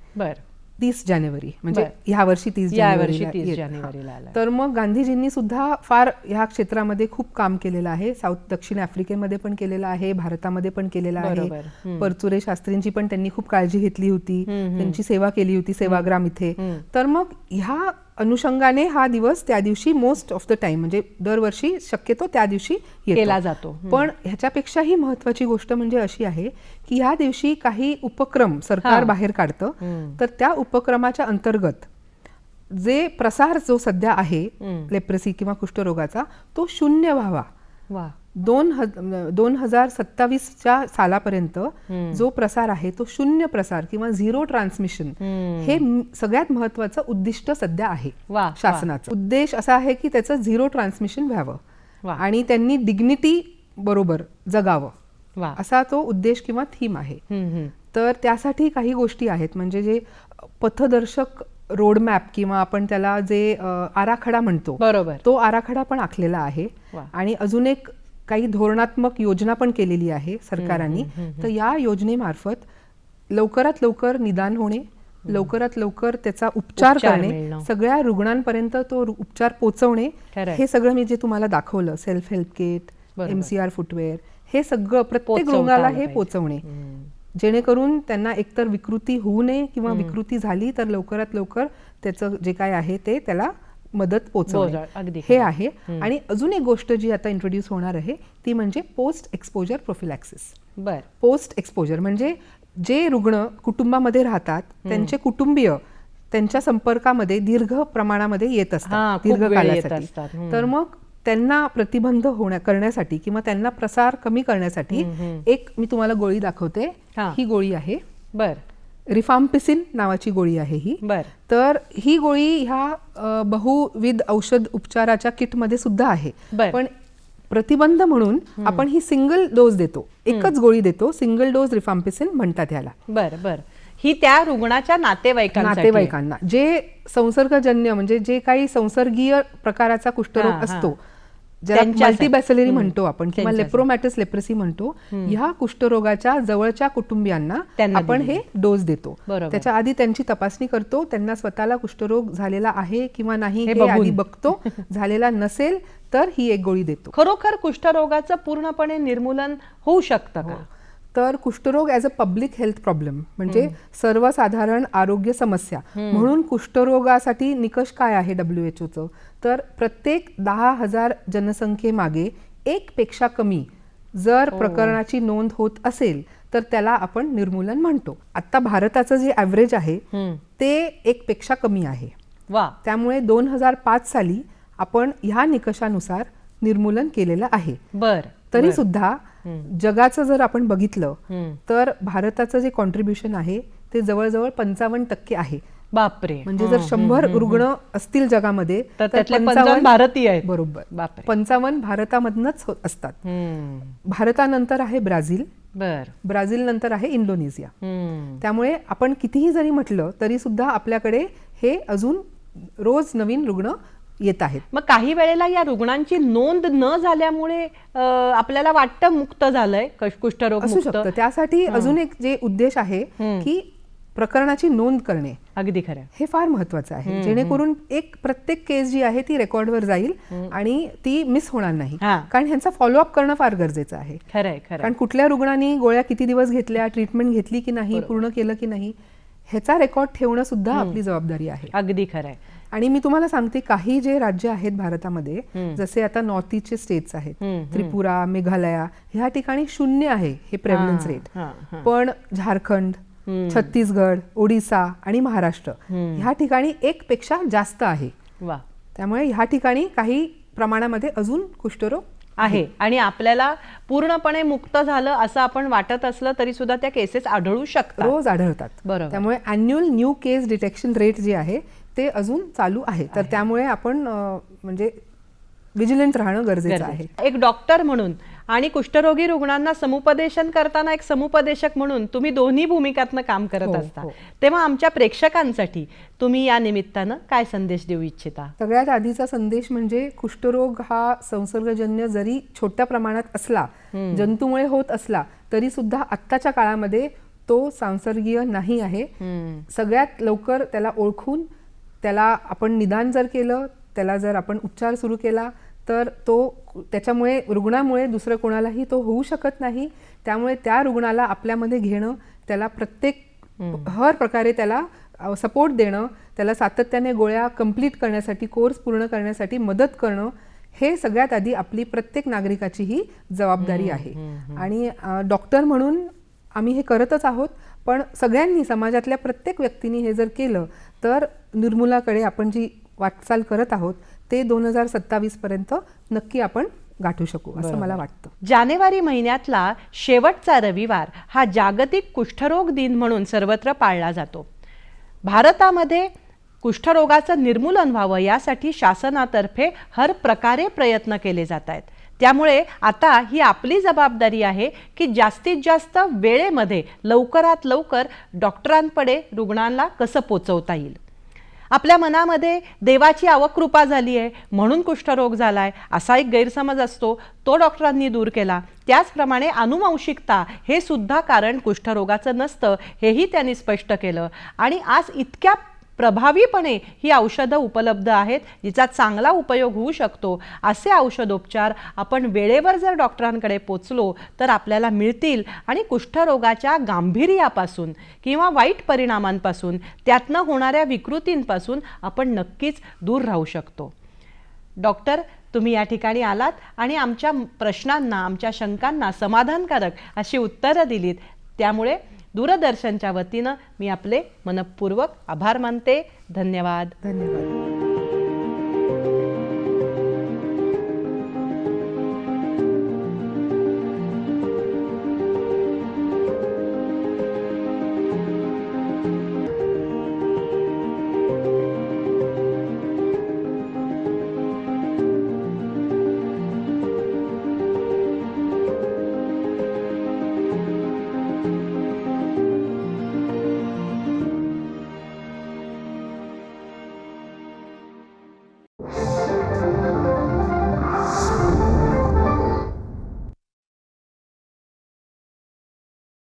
S2: 30 जानेवारी म्हणजे ह्या वर्षी 30
S1: जानेवारीला आला.
S2: तर मग गांधीजींनी सुद्धा फार ह्या क्षेत्रामध्ये खूप काम केलेलं आहे. दक्षिण आफ्रिकेमध्ये पण केलेलं आहे, भारतामध्ये पण केलेलं आहे. परचुरे शास्त्रींची पण त्यांनी खूप काळजी घेतली होती, त्यांची सेवा केली होती सेवाग्राम इथे. तर मग ह्या अनुषंगाने हा दिवस त्या दिवशी मोस्ट ऑफ द टाइम म्हणजे दरवर्षी शक्यतो त्या दिवशी
S1: केला जातो.
S2: पण ह्याच्यापेक्षाही महत्वाची गोष्ट म्हणजे अशी आहे की ह्या दिवशी काही उपक्रम सरकार बाहेर काढतं, तर त्या उपक्रमाच्या अंतर्गत जे प्रसार जो सध्या आहे लेप्रेसी किंवा कुष्ठरोगाचा तो शून्य व्हावा. 2027च्या सालापर्यंत जो प्रसार आहे तो शून्य प्रसार किंवा झिरो ट्रान्समिशन हे सगळ्यात महत्वाचं उद्दिष्ट सध्या आहे शासनाचा. उद्देश असा आहे की त्याचं झिरो ट्रान्समिशन व्हावं आणि त्यांनी डिग्निटी बरोबर जगावं, असा तो उद्देश किंवा थीम आहे. तर त्यासाठी काही गोष्टी आहेत, म्हणजे जे पथदर्शक रोडमॅप किंवा आपण त्याला जे आराखडा म्हणतो तो आराखडा पण आखलेला आहे आणि अजून एक काही धोरणात्मक योजना पण केलेली आहे सरकारांनी. तर या योजनेमार्फत लवकरात लवकर निदान होणे, लवकरात लवकर त्याचा उपचार करणे, सगळ्या रुग्णांपर्यंत तो उपचार पोहोचवणे, हे सगळं मी जे तुम्हाला दाखवलं, self help kit, MCR footwear, हे सगळं प्रत्येक रुग्णाला हे पोहोचवणे, जेणेकरून त्यांना एकतर विकृती होऊ नये किंवा विकृती झाली तर लवकरात लवकर त्याचं जे काय आहे ते त्याला मदत पोहोचवणे, हे आहे. आणि अजून एक गोष्ट जी आता इंट्रोड्यूस होणार आहे ती म्हणजे post exposure prophylaxis. Post exposure म्हणजे जे रुग्ण कुटुंबामध्ये राहतात त्यांचे कुटुंबीय त्यांच्या संपर्कामध्ये दीर्घ प्रमाणामध्ये येत असतात, दीर्घकाळासाठी. तर मग त्यांना प्रतिबंध करण्यासाठी किंवा त्यांना प्रसार कमी करण्यासाठी एक मी तुम्हाला गोळी दाखवते. ही गोळी आहे रिफाम्पिसिन नावाची गोळी आहे ही. तर ही गोळी ह्या बहुविध औषध उपचाराच्या किटमध्ये सुद्धा आहे, पण प्रतिबंध म्हणून आपण ही सिंगल डोस देतो, एकच गोळी देतो, सिंगल डोस रिफाम्पिसिन म्हणतात याला.
S1: ही त्या रुग्णाच्या नातेवाईकांना
S2: जे संसर्गजन्य म्हणजे जे काही संसर्गीय प्रकाराचा कुष्ठरोग असतो, ज्याला मल्टीबॅसिलरी म्हणतो आपण किंवा लेप्रोमॅटिस लेप्रेसी म्हणतो, ह्या कुष्ठरोगाच्या जवळच्या कुटुंबियांना आपण हे डोस देतो. त्याच्या आधी त्यांची तपासणी करतो, त्यांना स्वतःला कुष्ठरोग झालेला आहे किंवा नाही हे आधी बघतो, झालेला नसेल तर ही एक गोळी देतो.
S1: खरोखर कुष्ठरोगाचं पूर्णपणे निर्मूलन होऊ शकतं का?
S2: तर कुष्ठरोग as a public health problem म्हणजे सर्वसाधारण आरोग्य समस्या म्हणून कुष्ठरोगासाठी निकष काय आहे WHO? तर प्रत्येक 10,000 जनसंख्येमागे एक पेक्षा कमी जर प्रकरणाची नोंद होत असेल तर त्याला आपण निर्मूलन म्हणतो. आता भारताचं जे ॲव्हरेज आहे ते 1 पेक्षा कमी आहे. त्यामुळे 2005 साली आपण ह्या निकषानुसार निर्मूलन केलेलं आहे. तरी सुद्धा जगाचं जर आपण बघितलं तर भारताचं जे कॉन्ट्रीब्युशन आहे ते जवळजवळ 55% आहे.
S1: बापरे.
S2: म्हणजे जर 100 रुग्ण असतील जगामध्ये तर
S1: 55 भारतीय आहेत.
S2: बरोबर, 55 भारतामधनच असतात. भारतानंतर आहे ब्राझील, ब्राझील नंतर आहे इंडोनेशिया. त्यामुळे आपण कितीही जरी म्हटलं तरी सुद्धा आपल्याकडे हे अजून रोज नवीन रुग्ण येत आहेत.
S1: मग काही वेळेला या रुग्णांची नोंद न झाल्यामुळे आपल्याला वाटतं मुक्त झालंय, कुष्ठरोग
S2: असू
S1: मुक्त.
S2: शकतं. त्यासाठी अजून एक जे उद्देश आहे की प्रकरणाची नोंद करणे,
S1: अगदी खरं.
S2: हे फार महत्वाचं आहे, जेणेकरून एक प्रत्येक केस जी आहे ती रेकॉर्डवर जाईल आणि ती मिस होणार नाही.
S1: हा.
S2: कारण ह्यांचा फॉलोअप करणं फार गरजेचं आहे.
S1: खरंय खरंय.
S2: कारण कुठल्या रुग्णांनी गोळ्या किती दिवस घेतल्या, ट्रीटमेंट घेतली की नाही, पूर्ण केलं की नाही, ह्याचा रेकॉर्ड ठेवणं सुद्धा आपली जबाबदारी आहे.
S1: अगदी खरंय.
S2: आणि मी तुम्हाला सांगते, काही जे राज्य आहेत भारतामध्ये, जसे आता नॉर्थ ईस्टचे स्टेट्स आहेत, त्रिपुरा, मेघालया, ह्या ठिकाणी 0 आहे हे प्रेव्हलन्स रेट. पण झारखंड, छत्तीसगड, ओडिसा आणि महाराष्ट्र ह्या ठिकाणी 1 पेक्षा जास्त आहे.
S1: वा.
S2: त्यामुळे ह्या ठिकाणी काही प्रमाणामध्ये अजून कुष्ठरोग
S1: आहे आणि आपल्याला पूर्णपणे मुक्त झालं असं आपण वाटत असलं तरी सुद्धा त्या केसेस आढळू शकतात,
S2: रोज आढळतात.
S1: बरोबर.
S2: त्यामुळे अॅन्युअल न्यू केस डिटेक्शन रेट जे आहे ते अजून चालू आहे. तर त्यामुळे आपण म्हणजे विजिलंट राहणं गरजेचं आहे.
S1: एक डॉक्टर म्हणून आणि कुष्ठरोगी रुग्णांना समुपदेशन करताना एक समुपदेशक म्हणून तुम्ही दोन्ही भूमिकातनं काम करत असता. तेव्हा आमच्या प्रेक्षकांसाठी तुम्ही या निमित्तानं काय संदेश देऊ इच्छिता?
S2: सगळ्यात आधीचा संदेश म्हणजे कुष्ठरोग हा संसर्गजन्य जरी छोट्या प्रमाणात असला, जंतूमुळे होत असला, तरी सुद्धा आत्ताच्या काळामध्ये तो सांसर्गिक नाही आहे. सगळ्यात लवकर त्याला ओळखून त्याला आपण निदान जर केलं, त्याला जर आपण उपचार सुरू केला, तर तो त्याच्यामुळे रुग्णामुळे दुसरं कोणालाही तो होऊ शकत नाही. त्यामुळे त्या रुग्णाला आपल्यामध्ये घेणं, त्याला प्रत्येक हर प्रकारे त्याला सपोर्ट देणं, त्याला सातत्याने गोळ्या कंप्लीट करण्यासाठी, कोर्स पूर्ण करण्यासाठी मदत करणं, हे सगळ्यात आधी आपली प्रत्येक नागरिकाची ही जबाबदारी आहे. आणि डॉक्टर म्हणून आम्ही हे करतच आहोत, पण सगळ्यांनी, समाजातल्या प्रत्येक व्यक्तीने हे जर केलं तर निर्मूलाकडे आपण जी वाटचाल करत आहोत ते 2027 पर्यंत नक्की आपण गाठू शकू असं मला वाटतं.
S1: जानेवारी महिन्यातला शेवटचा रविवार हा जागतिक कुष्ठरोग दिन म्हणून सर्वत्र पाळला जातो. भारतामध्ये कुष्ठरोगाचं निर्मूलन व्हावं यासाठी शासनातर्फे हर प्रकारे प्रयत्न केले जात आहेत. त्यामुळे आता ही आपली जबाबदारी आहे की जास्तीत जास्त वेळेमध्ये लवकरात लवकर डॉक्टरांकडे रुग्णांना कसं पोचवता येईल. आपल्या मनामध्ये देवाची अवकृपा झाली आहे म्हणून कुष्ठरोग झालाय असा एक गैरसमज असतो, तो डॉक्टरांनी दूर केला. त्याचप्रमाणे अनुवंशिकता हे सुद्धा कारण कुष्ठरोगाचं नसतं हेही त्यांनी स्पष्ट केलं. आणि आज इतक्या प्रभावीपणे ही औषधं उपलब्ध आहेत जिचा चांगला उपयोग होऊ शकतो. असे औषधोपचार आपण वेळेवर जर डॉक्टरांकडे पोचलो तर आपल्याला मिळतील आणि कुष्ठरोगाच्या गांभीर्यापासून किंवा वाईट परिणामांपासून, त्यातनं होणाऱ्या विकृतींपासून आपण नक्कीच दूर राहू शकतो. डॉक्टर, तुम्ही या ठिकाणी आलात आणि आमच्या प्रश्नांना, आमच्या शंकांना समाधानकारक अशी उत्तरं दिलीत. त्यामुळे दूरदर्शनच्या वतीनं मी आपले मनपूर्वक आभार मानते. धन्यवाद.
S2: धन्यवाद.